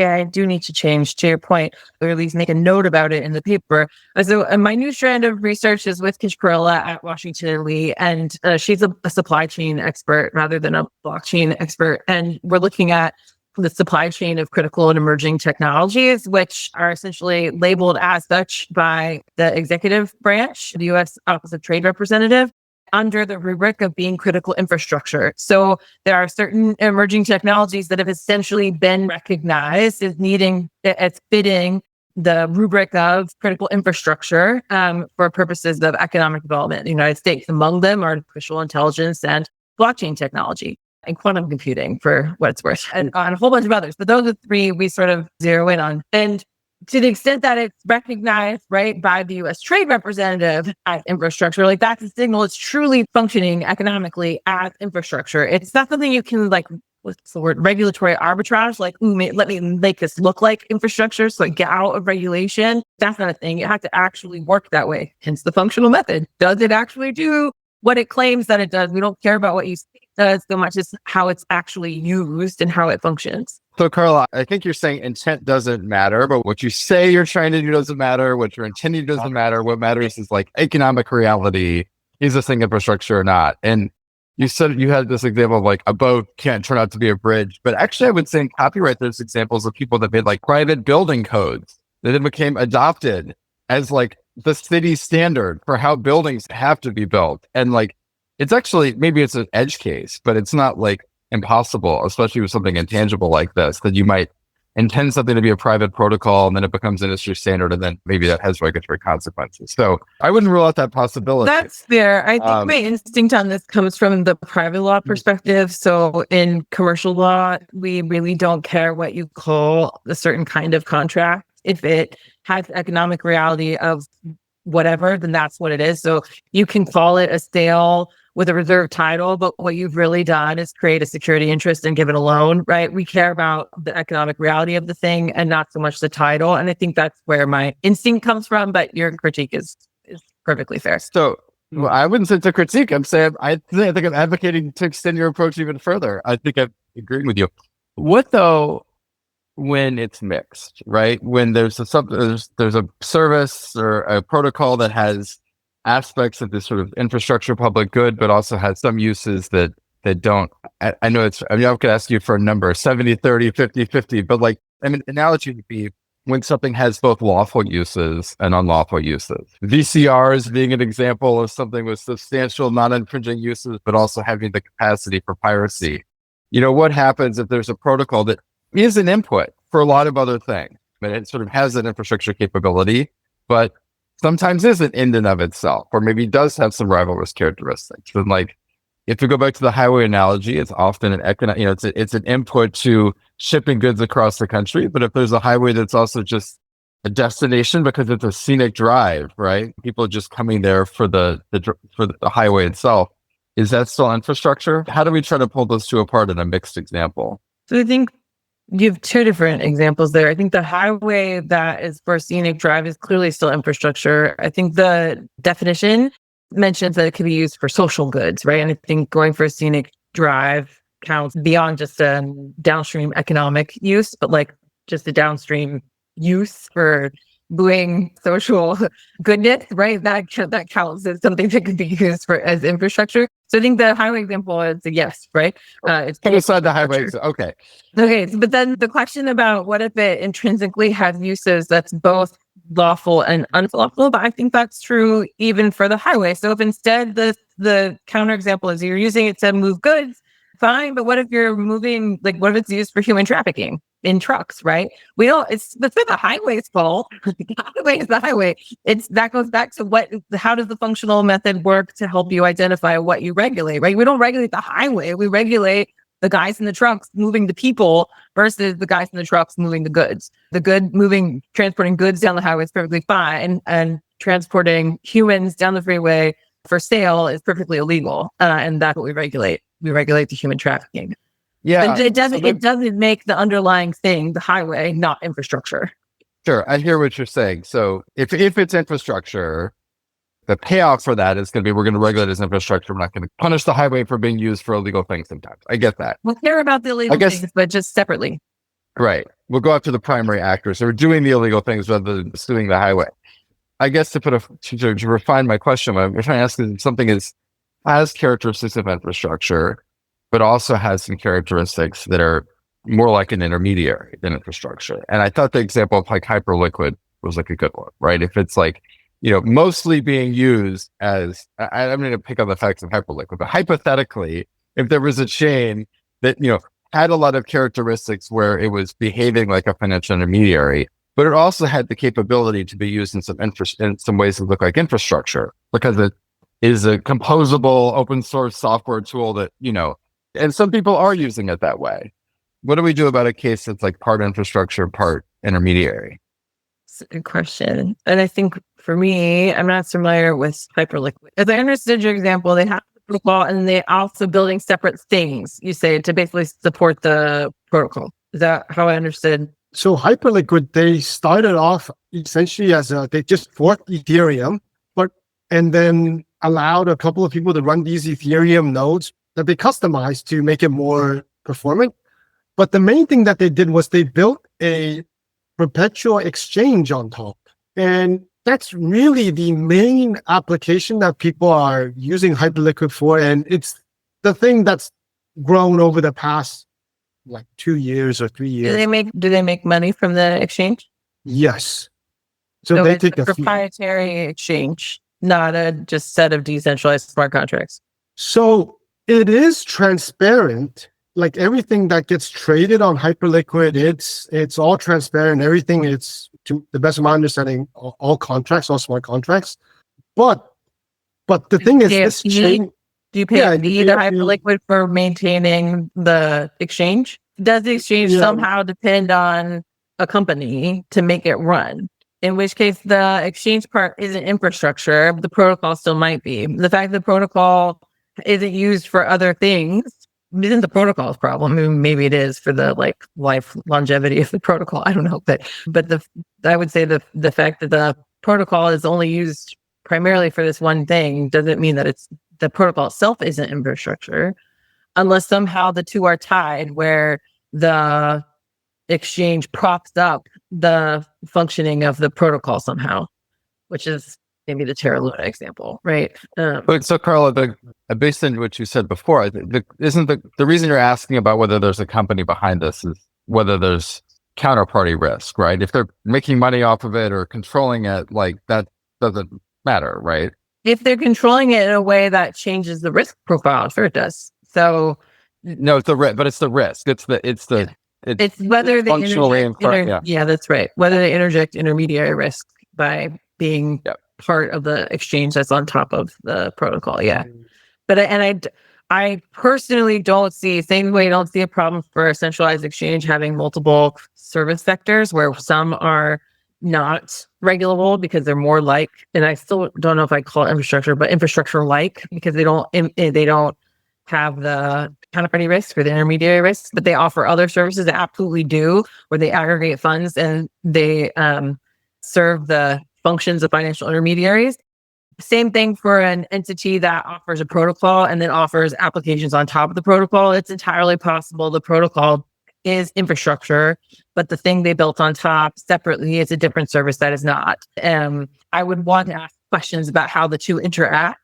I do need to change to your point, or at least make a note about it in the paper. So my new strand of research is with Carla at Washington Lee, and she's a supply chain expert rather than a blockchain expert. And we're looking at the supply chain of critical and emerging technologies, which are essentially labeled as such by the executive branch, the U.S. Office of Trade Representative, under the rubric of being critical infrastructure. So there are certain emerging technologies that have essentially been recognized as fitting the rubric of critical infrastructure for purposes of economic development in the United States. Among them are artificial intelligence and blockchain technology and quantum computing, for what it's worth, and on a whole bunch of others. But those are three we sort of zero in on. And to the extent that it's recognized, right, by the U.S. Trade Representative as infrastructure, like that's a signal it's truly functioning economically as infrastructure. It's not something you can, like, what's the word, regulatory arbitrage, like, let me make this look like infrastructure, so like get out of regulation. That's not a thing. You have to actually work that way. Hence the functional method. Does it actually do what it claims that it does? We don't care about what you say it does so much as how it's actually used and how it functions. So, Carla, I think you're saying intent doesn't matter, but what you say you're trying to do doesn't matter. What you're intending doesn't matter. What matters is like economic reality. Is this thing infrastructure or not? And you said you had this example of like a boat can't turn out to be a bridge. But actually, I would say in copyright, there's examples of people that made like private building codes that then became adopted as like the city standard for how buildings have to be built. And like, it's actually, maybe it's an edge case, but it's not like impossible, especially with something intangible like this, that you might intend something to be a private protocol and then it becomes industry standard and then maybe that has regulatory consequences. So I wouldn't rule out that possibility. That's fair. I think my instinct on this comes from the private law perspective. So in commercial law, we really don't care what you call a certain kind of contract. If it has economic reality of whatever, then that's what it is. So you can call it a sale with a reserved title, but what you've really done is create a security interest and give it a loan, right? We care about the economic reality of the thing and not so much the title. And I think that's where my instinct comes from, but your critique is perfectly fair. So well, I wouldn't say it's a critique. I'm saying, I think I'm advocating to extend your approach even further. I think I'm agreeing with you. What though, when it's mixed, right? When there's a service or a protocol that has aspects of this sort of infrastructure public good, but also has some uses that don't. I know I could ask you for a number, 70, 30, 50, 50, but like, I mean, analogy would be when something has both lawful uses and unlawful uses. VCRs being an example of something with substantial non-infringing uses, but also having the capacity for piracy. You know, what happens if there's a protocol that is an input for a lot of other things. But it sort of has an infrastructure capability, but sometimes isn't in and of itself, or maybe does have some rivalrous characteristics. And like, if we go back to the highway analogy, it's often an economic, it's an input to shipping goods across the country. But if there's a highway that's also just a destination because it's a scenic drive, right? People are just coming there for the highway itself. Is that still infrastructure? How do we try to pull those two apart in a mixed example? So I think you have two different examples there. I think the highway that is for scenic drive is clearly still infrastructure. I think the definition mentions that it can be used for social goods, right? And I think going for a scenic drive counts beyond just a downstream economic use, but like just a downstream use for doing social goodness, right? That counts as something that could be used for as infrastructure. So I think the highway example is a yes, right? It's put aside the highway. Okay. Okay. But then the question about what if it intrinsically has uses that's both lawful and unlawful, but I think that's true even for the highway. So if instead the counter example is you're using it to move goods, fine. But what if you're moving, like, what if it's used for human trafficking in trucks, right? It's not the highway's fault. The highway is the highway. That goes back to how does the functional method work to help you identify what you regulate, right? We don't regulate the highway. We regulate the guys in the trucks moving the people versus the guys in the trucks moving the goods. Transporting goods down the highway is perfectly fine, and transporting humans down the freeway for sale is perfectly illegal. And that's what we regulate. We regulate the human trafficking. Yeah. But it doesn't make the underlying thing, the highway, not infrastructure. Sure. I hear what you're saying. So if it's infrastructure, the payoff for that is going to be, we're going to regulate as infrastructure. We're not going to punish the highway for being used for illegal things sometimes. I get that. We'll care about the illegal things, but just separately. Right. We'll go after the primary actors who are doing the illegal things rather than suing the highway. I guess to refine my question, what I'm trying to ask is something has characteristics of infrastructure, but also has some characteristics that are more like an intermediary than infrastructure. And I thought the example of like hyperliquid was like a good one, right? If it's like, mostly being used as, I'm going to pick on the facts of hyperliquid, but hypothetically, if there was a chain that, had a lot of characteristics where it was behaving like a financial intermediary, but it also had the capability to be used in some ways that look like infrastructure, because it is a composable open source software tool that, and some people are using it that way. What do we do about a case that's like part infrastructure, part intermediary? That's a good question. And I think for me, I'm not familiar with hyperliquid. As I understood your example, they have the protocol and they also building separate things, you say, to basically support the protocol. Is that how I understood? So hyperliquid, they started off essentially they just forked Ethereum, and then allowed a couple of people to run these Ethereum nodes that they customized to make it more performant. But the main thing that they did was they built a perpetual exchange on top. And that's really the main application that people are using hyperliquid for. And it's the thing that's grown over the past like 2 years or 3 years. Do they make money from the exchange? Yes. So they it's take a proprietary exchange, not a just set of decentralized smart contracts. So it is transparent. Like everything that gets traded on hyperliquid, it's all transparent. Everything, it's, to the best of my understanding, all contracts, all smart contracts. But the thing is, this chain. Do you pay a fee to hyperliquid for maintaining the exchange? Does the exchange somehow depend on a company to make it run? In which case, the exchange part isn't infrastructure, but the protocol still might be. The fact that the protocol isn't used for other things isn't the protocol's problem. I mean, maybe it is for the life longevity of the protocol. I don't know, but I would say the fact that the protocol is only used primarily for this one thing doesn't mean that the protocol itself isn't infrastructure, unless somehow the two are tied, where the exchange props up the functioning of the protocol somehow, which is maybe the Terra Luna example, right? So Carla, based on what you said before, isn't the reason you're asking about whether there's a company behind this is whether there's counterparty risk, right? If they're making money off of it or controlling it, like that doesn't matter, right? If they're controlling it in a way that changes the risk profile, sure it does. So no, it's the risk, but it's the risk. It's the It's whether they functionally yeah, that's right. Whether they interject intermediary risk by being part of the exchange that's on top of the protocol. Yeah. But I personally don't see, same way I don't see a problem for a centralized exchange having multiple service sectors where some are not regulable because they're more like, and I still don't know if I call it infrastructure, but infrastructure like, because they don't have the counterparty risk or the intermediary risks, but they offer other services that absolutely do, where they aggregate funds and they serve the functions of financial intermediaries. Same thing for an entity that offers a protocol and then offers applications on top of the protocol. It's entirely possible the protocol is infrastructure, but the thing they built on top separately is a different service that is not. I would want to ask questions about how the two interact.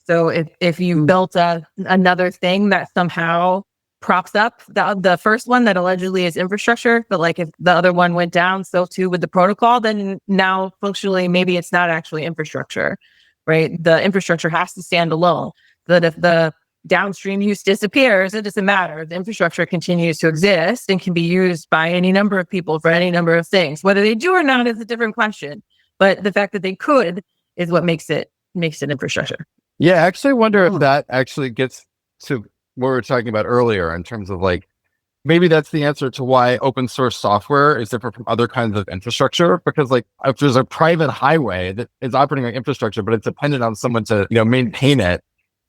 So if you built another thing that somehow props up the first one that allegedly is infrastructure, but like if the other one went down, so too with the protocol, then now functionally maybe it's not actually infrastructure, right? The infrastructure has to stand alone. That if the downstream use disappears, it doesn't matter. The infrastructure continues to exist and can be used by any number of people for any number of things. Whether they do or not is a different question. But the fact that they could is what makes it infrastructure. Yeah, I actually wonder if that actually gets to what we were talking about earlier in terms of like, maybe that's the answer to why open source software is different from other kinds of infrastructure. Because like if there's a private highway that is operating on infrastructure, but it's dependent on someone to, maintain it,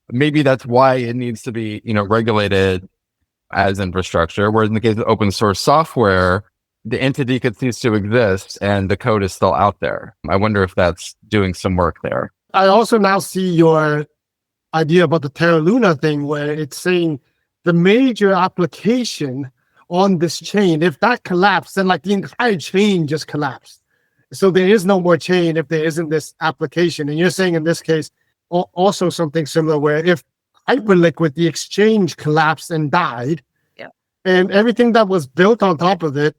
maybe that's why it needs to be, regulated as infrastructure. Whereas in the case of open source software, the entity could cease to exist and the code is still out there. I wonder if that's doing some work there. I also now see your idea about the Terra Luna thing, where it's saying the major application on this chain, if that collapsed, then like the entire chain just collapsed. So there is no more chain if there isn't this application. And you're saying in this case, also something similar, where if Hyperliquid, the exchange collapsed and died, and everything that was built on top of it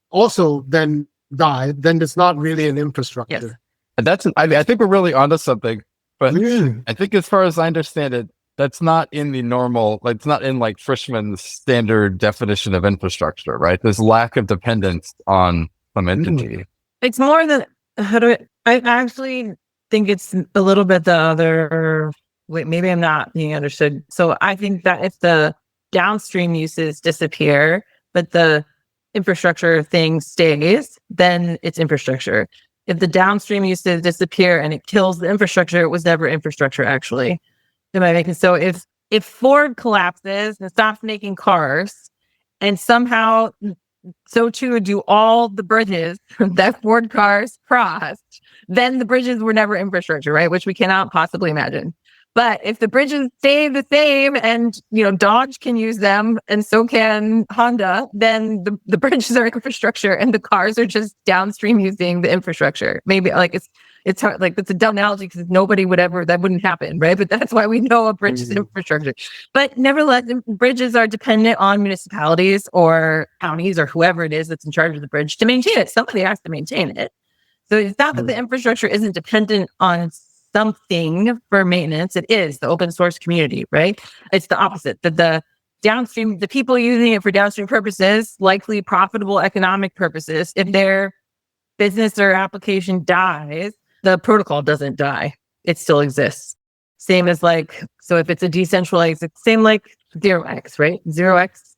also then died, then it's not really an infrastructure. Yes. And I think we're really onto something, but I think as far as I understand it, that's not in the normal, like it's not in like Frischman's standard definition of infrastructure, right? There's lack of dependence on some entity. It's more than, I actually think it's a little bit the other, wait, maybe I'm not being understood. So I think that if the downstream uses disappear, but the infrastructure thing stays, then it's infrastructure. If the downstream uses disappear and it kills the infrastructure, it was never infrastructure, actually. Am I making so? If Ford collapses and stops making cars, and somehow so too do all the bridges that Ford cars crossed, then the bridges were never infrastructure, right? Which we cannot possibly imagine. But if the bridges stay the same and, Dodge can use them and so can Honda, then the bridges are infrastructure and the cars are just downstream using the infrastructure. Maybe like it's hard, like it's a dumb analogy because nobody would ever, that wouldn't happen, right? But that's why we know a bridge is infrastructure. But nevertheless, bridges are dependent on municipalities or counties or whoever it is that's in charge of the bridge to maintain it. Somebody has to maintain it. So it's not that the infrastructure isn't dependent on something for maintenance. It is the open source community, right? It's the opposite. That the downstream, the people using it for downstream purposes, likely profitable economic purposes, if their business or application dies, the protocol doesn't die. It still exists. Same as so if it's a decentralized, same like 0x, right? 0x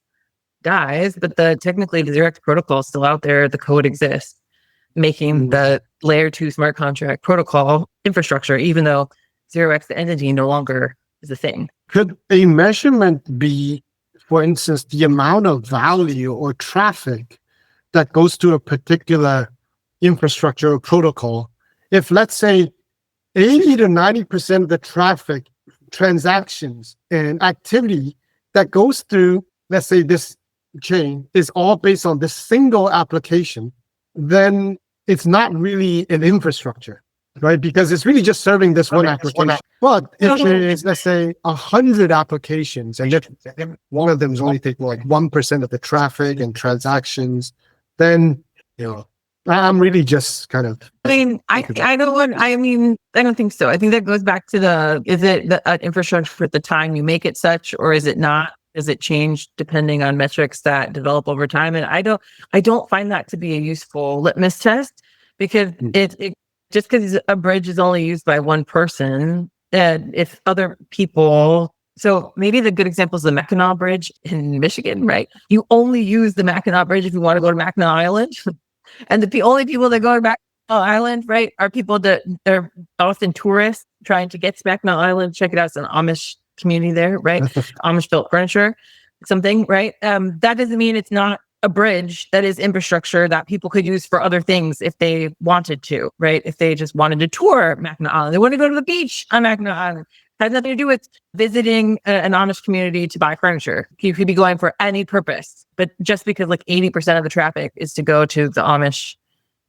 dies, but technically the 0x protocol is still out there. The code exists, making the layer 2 smart contract protocol infrastructure, even though 0x, the entity, no longer is a thing. Could a measurement be, for instance, the amount of value or traffic that goes to a particular infrastructure or protocol? If, let's say, 80 to 90% of the traffic, transactions, and activity that goes through, let's say, this chain is all based on this single application, then it's not really an infrastructure, right? Because it's really just serving this one application. But if there is, let's say, 100 applications, and if one of them is only taking like 1% of the traffic and transactions, then, I'm really just kind of. I don't think so. I think that goes back to is it the infrastructure at the time you make it such, or is it not? Does it change depending on metrics that develop over time? And I don't find that to be a useful litmus test, because it just because a bridge is only used by one person, and if other people, so maybe the good example is the Mackinac Bridge in Michigan, right? You only use the Mackinac Bridge if you want to go to Mackinac Island. And the only people that go to Mackinac Island, right, are people that are often tourists trying to get to Mackinac Island. Check it out. It's an Amish community there, right? Amish built furniture, something, right? That doesn't mean it's not a bridge. That is infrastructure that people could use for other things if they wanted to, right? If they just wanted to tour Mackinac Island, they want to go to the beach on Mackinac Island. It has nothing to do with visiting an Amish community to buy furniture. You could be going for any purpose, but just because like 80% of the traffic is to go to the Amish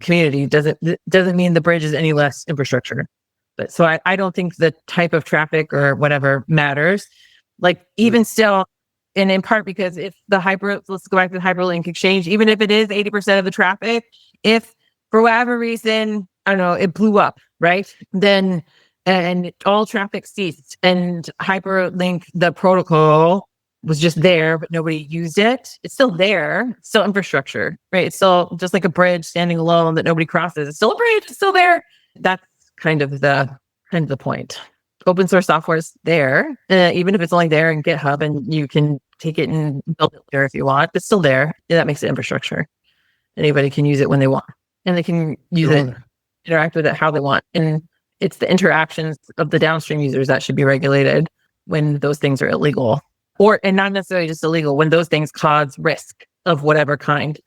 community doesn't mean the bridge is any less infrastructure. But so I don't think the type of traffic or whatever matters. Like even still, and in part because if let's go back to the hyperlink exchange, even if it is 80% of the traffic, if for whatever reason, I don't know, it blew up, right? Then, and all traffic ceased and hyperlink, the protocol was just there, but nobody used it. It's still there. It's still infrastructure, right? It's still just like a bridge standing alone that nobody crosses. It's still a bridge. It's still there. That's kind of the point. Open source software is there, even if it's only there in GitHub, and you can take it and build it there if you want. It's still there. Yeah, that makes it infrastructure. Anybody can use it when they want, and they can use it, interact with it how they want. And it's the interactions of the downstream users that should be regulated when those things are illegal, and not necessarily just illegal, when those things cause risk of whatever kind.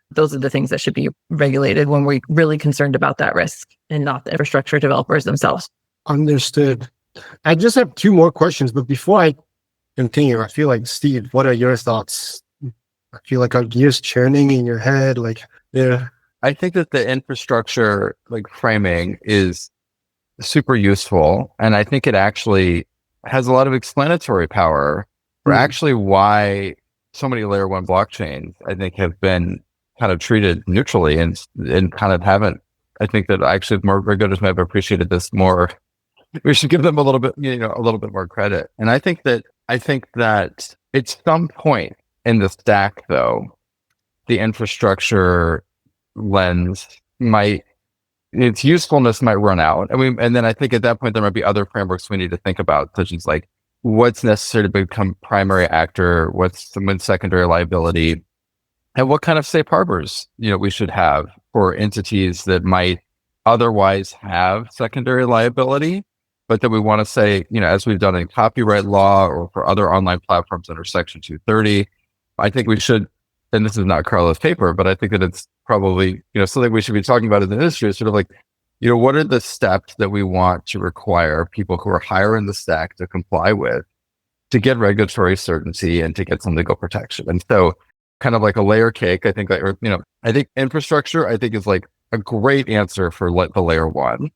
Those are the things that should be regulated when we're really concerned about that risk, and not the infrastructure developers themselves. Understood. I just have two more questions, but before I continue, I feel like, Steve, what are your thoughts? I feel like our gears churning in your head, like, yeah. I think that the infrastructure like framing is super useful, and I think it actually has a lot of explanatory power for actually why so many layer one blockchains, I think, have been kind of treated neutrally and kind of haven't. I think that actually more regulators might have appreciated this more. We should give them a little bit more credit. And I think that at some point in the stack, though, the infrastructure lens its usefulness might run out. And then I think at that point there might be other frameworks we need to think about, such as like what's necessary to become primary actor, what's some secondary liability, and what kind of safe harbors we should have for entities that might otherwise have secondary liability, but that we want to say, as we've done in copyright law or for other online platforms under Section 230, I think we should, and this is not Carla's paper, but I think that it's probably, something we should be talking about in the industry, is sort of like, what are the steps that we want to require people who are higher in the stack to comply with to get regulatory certainty and to get some legal protection? And so kind of like a layer cake, I think, I think infrastructure, is like a great answer for the layer one,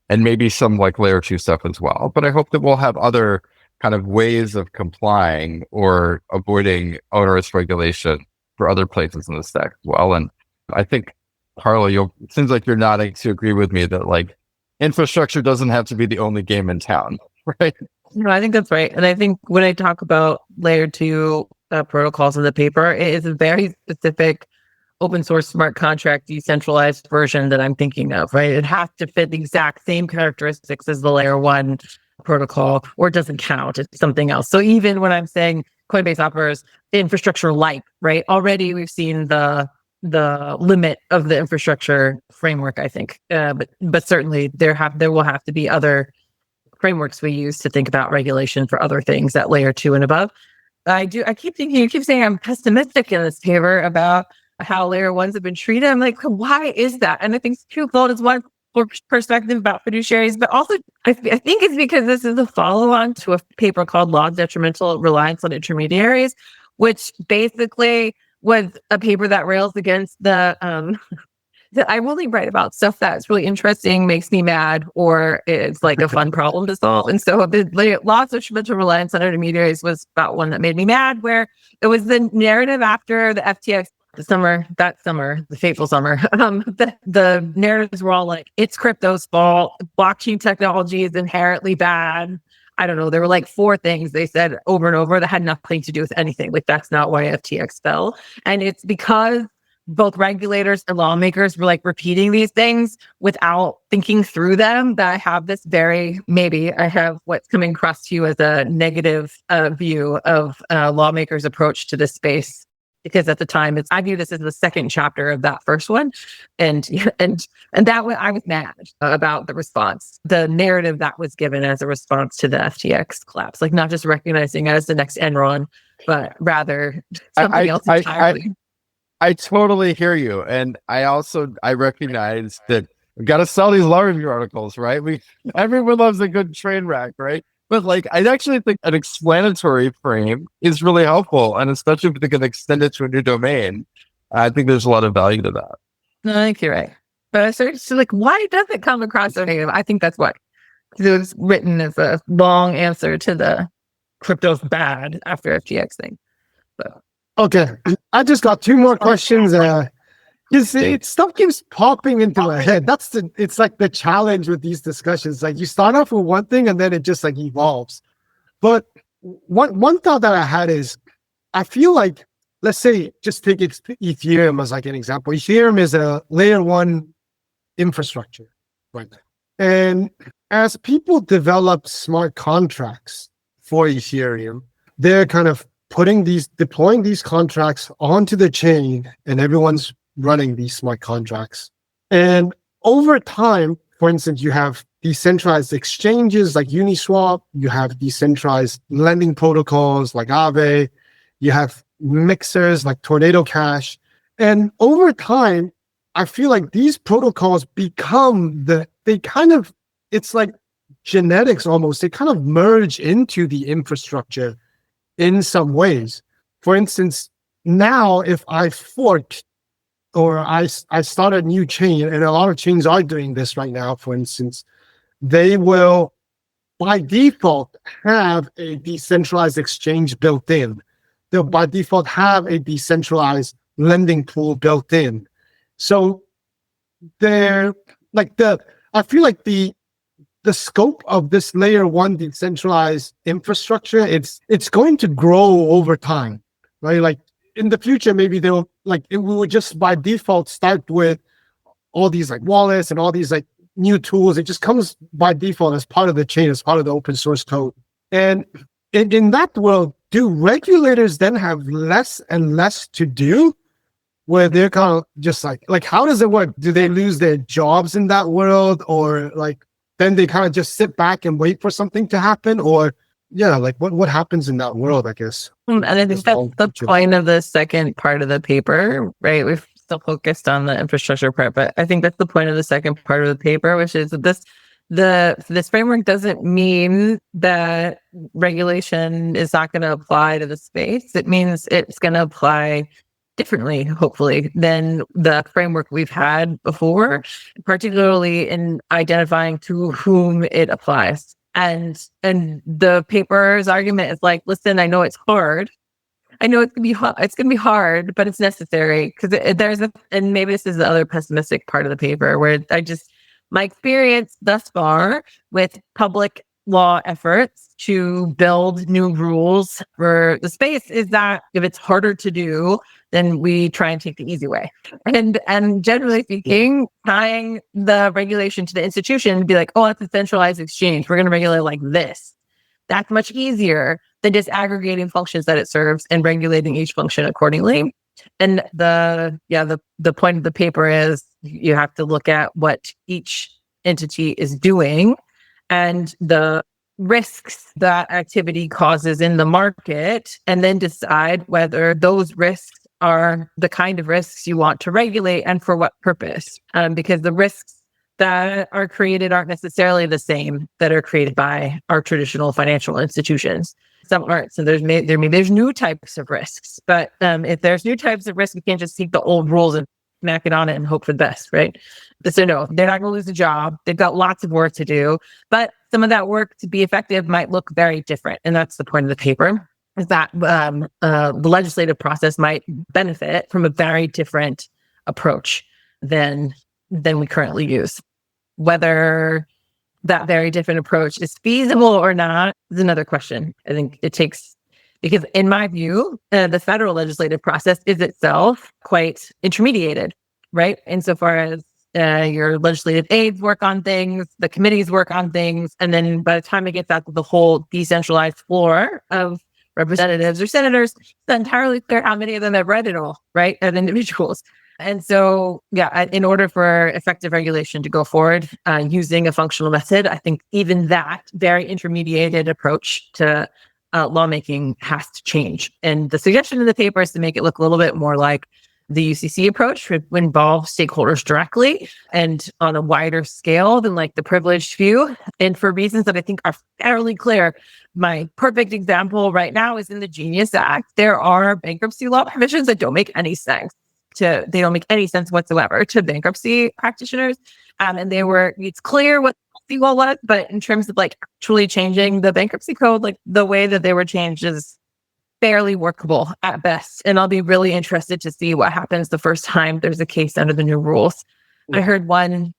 and maybe some like layer two stuff as well. But I hope that we'll have other kind of ways of complying or avoiding onerous regulation for other places in the stack as well. And I think, Carla, it seems like you're nodding to agree with me that like infrastructure doesn't have to be the only game in town, right? No, I think that's right. And I think when I talk about layer two protocols in the paper, it is a very specific open source smart contract decentralized version that I'm thinking of, right? It has to fit the exact same characteristics as the layer one protocol, or it doesn't count. It's something else. So even when I'm saying Coinbase offers infrastructure like, right? Already we've seen the limit of the infrastructure framework, I think. But certainly there will have to be other frameworks we use to think about regulation for other things at layer two and above. I keep thinking, you keep saying I'm pessimistic in this paper about how layer ones have been treated. I'm like, why is that? And I think it's twofold. It's one perspective about fiduciaries, but also I think it's because this is a follow-on to a paper called Law Detrimental Reliance on Intermediaries, which basically was a paper that rails against that I only write about stuff that's really interesting, makes me mad, or it's like a fun problem to solve. And so the Law of Detrimental Reliance on Intermediaries was about one that made me mad, where it was the narrative after the FTX the fateful summer. The narratives were all like, it's crypto's fault. Blockchain technology is inherently bad. I don't know, there were like 4 things they said over and over that had nothing to do with anything. Like, that's not why FTX fell. And it's because both regulators and lawmakers were like repeating these things without thinking through them, that I have this maybe I have what's coming across to you as a negative view of lawmakers' approach to this space. Because at the time, I view this as the second chapter of that first one, and that way I was mad about the response, the narrative that was given as a response to the FTX collapse, like not just recognizing it as the next Enron, but rather something else entirely. I totally hear you. And I recognize that we got to sell these law review articles, right? Everyone loves a good train wreck, right? But like, I actually think an explanatory frame is really helpful. And especially if they can extend it to a new domain, I think there's a lot of value to that. No, I think you're right. But so like, why does it come across so negative? I think that's why. Because it was written as a long answer to the crypto's bad after FTX thing. So. Okay, I just got 2 more questions. Stuff keeps popping into my head. It's like the challenge with these discussions. Like, you start off with one thing and then it just like evolves. But one thought that I had is, I feel like, let's say, just take Ethereum as like an example. Ethereum is a layer 1 infrastructure right now. And as people develop smart contracts for Ethereum, they're kind of deploying these contracts onto the chain, and everyone's running these smart contracts. And over time, for instance, you have decentralized exchanges like Uniswap, you have decentralized lending protocols like Aave, you have mixers like Tornado Cash. And over time, I feel like these protocols become it's like genetics almost. They kind of merge into the infrastructure in some ways. For instance, now if I fork or I start a new chain, and a lot of chains are doing this right now, for instance, they will by default have a decentralized exchange built in. They'll by default have a decentralized lending pool built in. So I feel like the scope of this layer 1 decentralized infrastructure, it's going to grow over time, right? Like, in the future, maybe we would just by default start with all these like wallets and all these like new tools. It just comes by default as part of the chain, as part of the open source code. And in that world, do regulators then have less and less to do, where they're kind of just like how does it work? Do they lose their jobs in that world, or like then they kind of just sit back and wait for something to happen? Or like what happens in that world, I guess? And I think that's the point of the second part of the paper, right? We've still focused on the infrastructure part, but I think that's the point of the second part of the paper, which is that this framework doesn't mean that regulation is not going to apply to the space. It means it's going to apply differently, hopefully, than the framework we've had before, particularly in identifying to whom it applies. And the paper's argument is like, listen, I know it's hard. I know it's gonna be hard, but it's necessary, because and maybe this is the other pessimistic part of the paper, where my experience thus far with public law efforts to build new rules for the space is that if it's harder to do, then we try and take the easy way. And generally speaking, tying the regulation to the institution to be like, oh, it's a centralized exchange, we're going to regulate like this. That's much easier than just aggregating functions that it serves and regulating each function accordingly. And the point of the paper is you have to look at what each entity is doing and the risks that activity causes in the market, and then decide whether those risks are the kind of risks you want to regulate and for what purpose. Because the risks that are created aren't necessarily the same that are created by our traditional financial institutions. Some aren't. So there's new types of risks. But if there's new types of risks, we can't just take the old rules and smack it on it and hope for the best, right? So no, they're not going to lose a job. They've got lots of work to do. But some of that work to be effective might look very different. And that's the point of the paper, is that the legislative process might benefit from a very different approach than we currently use. Whether that very different approach is feasible or not is another question. I think it takes, because in my view, the federal legislative process is itself quite intermediated, right? Insofar as your legislative aides work on things, the committees work on things, and then by the time it gets out to the whole decentralized floor of representatives or senators, it's not entirely clear how many of them have read it all, right, as individuals. And so, in order for effective regulation to go forward using a functional method, I think even that very intermediated approach to lawmaking has to change. And the suggestion in the paper is to make it look a little bit more like the UCC approach, would involve stakeholders directly and on a wider scale than like the privileged few. And for reasons that I think are fairly clear, my perfect example right now is in the Genius Act. There are bankruptcy law provisions that don't make any sense. They don't make any sense whatsoever to bankruptcy practitioners. And it's clear what the law was, but in terms of like actually changing the bankruptcy code, like the way that they were changed is fairly workable at best. And I'll be really interested to see what happens the first time there's a case under the new rules. Yeah. I heard one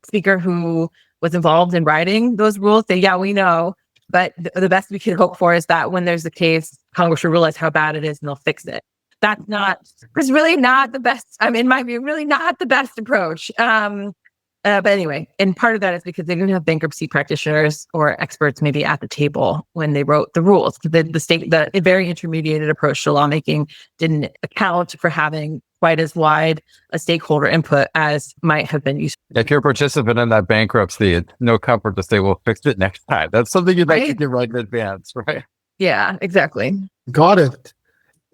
speaker who was involved in writing those rules say, yeah, we know, but the best we can hope for is that when there's a case, Congress will realize how bad it is and they'll fix it. It's really not the best, in my view, really not the best approach. But anyway, and part of that is because they didn't have bankruptcy practitioners or experts maybe at the table when they wrote the rules. The very intermediated approach to lawmaking didn't account for having quite as wide a stakeholder input as might have been useful. If you're a participant in that bankruptcy, it's no comfort to say, we'll fix it next time. That's something you'd like to get right in advance, right? Yeah, exactly. Got it.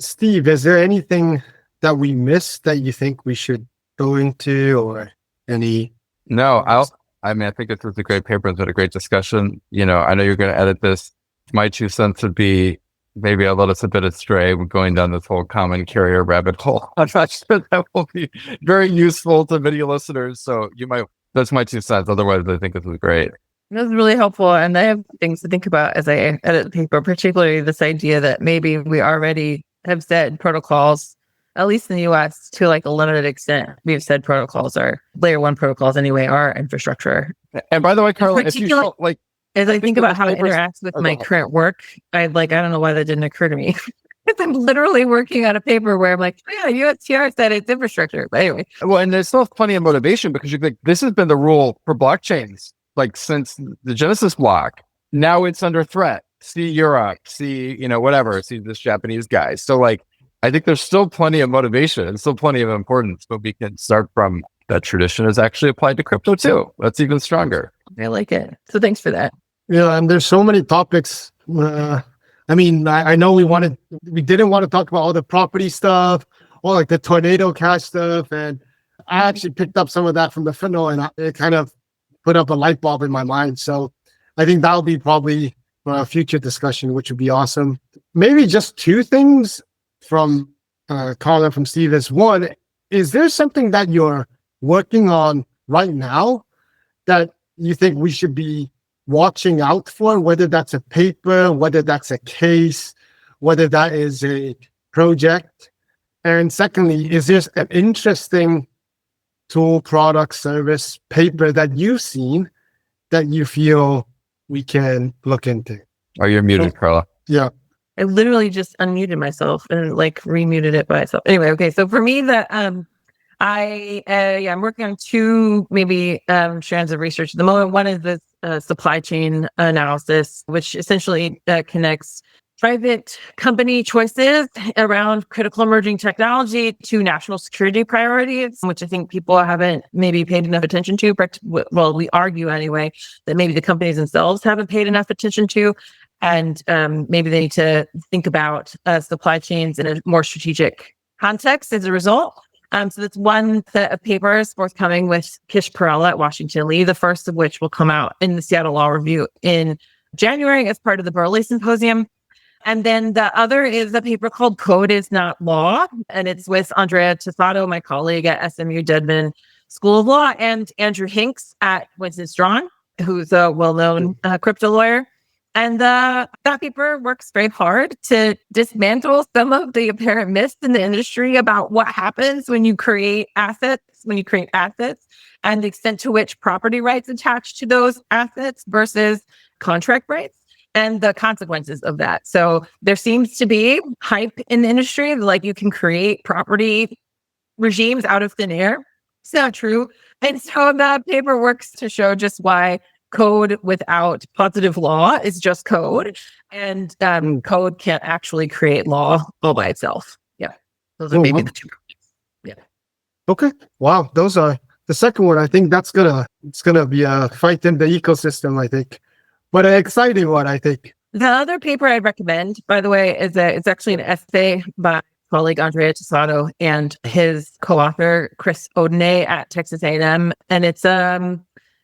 Steve, is there anything that we missed that you think we should go into, or any? No, I think this was a great paper. It's been a great discussion. I know you're going to edit this. My 2 cents would be maybe I let us a bit astray. We're going down this whole common carrier rabbit hole. I'm not sure that will be very useful to many listeners. So that's my 2 cents. Otherwise, I think this was great. It was really helpful. And I have things to think about as I edit the paper, particularly this idea that maybe we already have said protocols, at least in the US, to like a limited extent. We've said protocols are layer 1 protocols anyway, are infrastructure. And by the way, Carla, if you felt like, as I think about how it interacts with my current work, I don't know why that didn't occur to me. Because I'm literally working on a paper where I'm like, oh, yeah, USTR said it's infrastructure. But anyway. Well, and there's still plenty of motivation because you think this has been the rule for blockchains, like since the Genesis block. Now it's under threat. See Europe, see, whatever, see this Japanese guy. So like, I think there's still plenty of motivation and still plenty of importance, but we can start from that tradition is actually applied to crypto too. That's even stronger. I like it. So thanks for that. Yeah, and there's so many topics. I know we didn't want to talk about all the property stuff or like the tornado cash stuff. And I actually picked up some of that from the funnel, and it kind of put up a light bulb in my mind. So I think that'll be probably for a future discussion, which would be awesome. Maybe just 2 things from Carla, from Steve is, one, is there something that you're working on right now that you think we should be watching out for, whether that's a paper, whether that's a case, whether that is a project? And secondly, is there an interesting tool, product, service, paper that you've seen that you feel we can look into? Oh, you're muted, Carla. Yeah. I literally just unmuted myself and like remuted it by itself. Anyway, okay. So for me, I'm working on 2 maybe strands of research at the moment. One is this supply chain analysis, which essentially connects private company choices around critical emerging technology to national security priorities, which I think people haven't maybe paid enough attention to. Well, we argue anyway that maybe the companies themselves haven't paid enough attention to. And maybe they need to think about supply chains in a more strategic context as a result. So that's one set of papers forthcoming with Kish Perella at Washington Lee, the first of which will come out in the Seattle Law Review in January as part of the Burley Symposium. And then the other is a paper called Code is Not Law. And it's with Andrea Tosato, my colleague at SMU Dedman School of Law, and Andrew Hinks at Winston Strawn, who's a well-known crypto lawyer. And that paper works very hard to dismantle some of the apparent myths in the industry about what happens when you create assets, and the extent to which property rights attach to those assets versus contract rights and the consequences of that. So there seems to be hype in the industry, like you can create property regimes out of thin air. It's not true. And so that paper works to show just why code without positive law is just code, and code can't actually create law all by itself. Yeah, those are maybe the two. Yeah. Okay. Wow. Those are the second one. I think it's gonna be a fight in the ecosystem, I think, but an exciting one, I think. The other paper I'd recommend, by the way, it's actually an essay by colleague Andrea Tosado and his co-author Chris Odenay at Texas A&M, and it's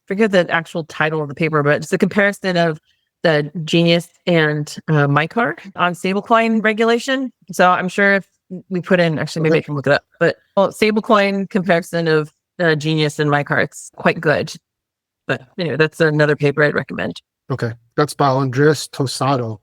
forget the actual title of the paper, but it's a comparison of the Genius and MyCard on stablecoin regulation. So I'm sure if we put in, actually, maybe I can look it up, but stablecoin comparison of Genius and MyCard, it's quite good. But anyway, that's another paper I'd recommend. Okay. That's by Andreas Tosado.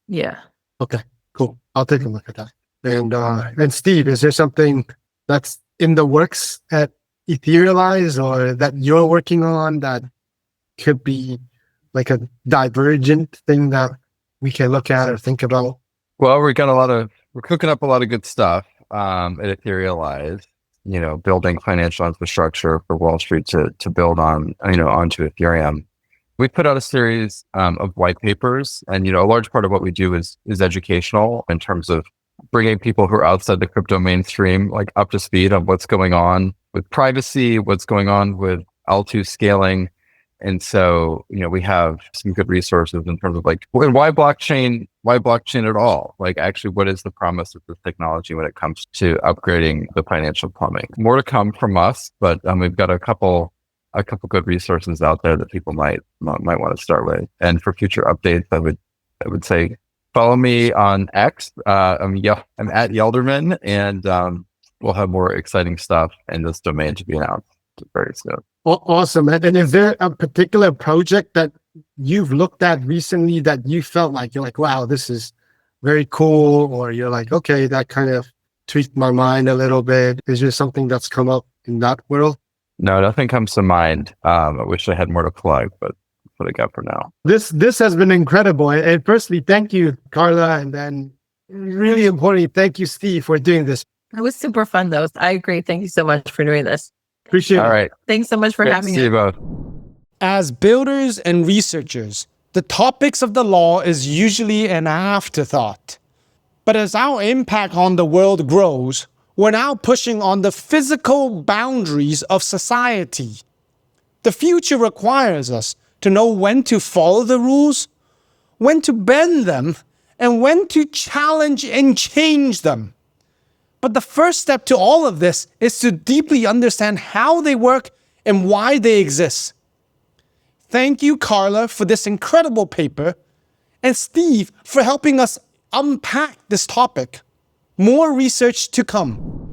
Yeah. Okay, cool. I'll take a look at that. And Steve, is there something that's in the works at Etherealize or that you're working on that could be like a divergent thing that we can look at or think about? Well, we're cooking up a lot of good stuff at Etherealize, building financial infrastructure for Wall Street to build on, onto Ethereum. We put out a series of white papers, and, a large part of what we do is educational in terms of bringing people who are outside the crypto mainstream, like up to speed on what's going on with privacy, what's going on with L2 scaling. And so, we have some good resources in terms of like, why blockchain at all? Like, actually, what is the promise of this technology when it comes to upgrading the financial plumbing? More to come from us, but we've got a couple good resources out there that people might want to start with. And for future updates, I would say follow me on X. I'm at Yelderman, and we'll have more exciting stuff in this domain to be announced very soon. Well, awesome. And is there a particular project that you've looked at recently that you felt like you're like, wow, this is very cool, or you're like, okay, that kind of tweaked my mind a little bit? Is there something that's come up in that world? No, nothing comes to mind. I wish I had more to plug, but that's what I got for now. This has been incredible. And firstly, thank you, Carla. And then really importantly, thank you, Steve, for doing this. It was super fun, though. I agree. Thank you so much for doing this. Appreciate it. All right. Thanks so much for having me. See you both. As builders and researchers, the topics of the law is usually an afterthought. But as our impact on the world grows, we're now pushing on the physical boundaries of society. The future requires us to know when to follow the rules, when to bend them, and when to challenge and change them. But the first step to all of this is to deeply understand how they work and why they exist. Thank you, Carla, for this incredible paper, and Steve for helping us unpack this topic. More research to come.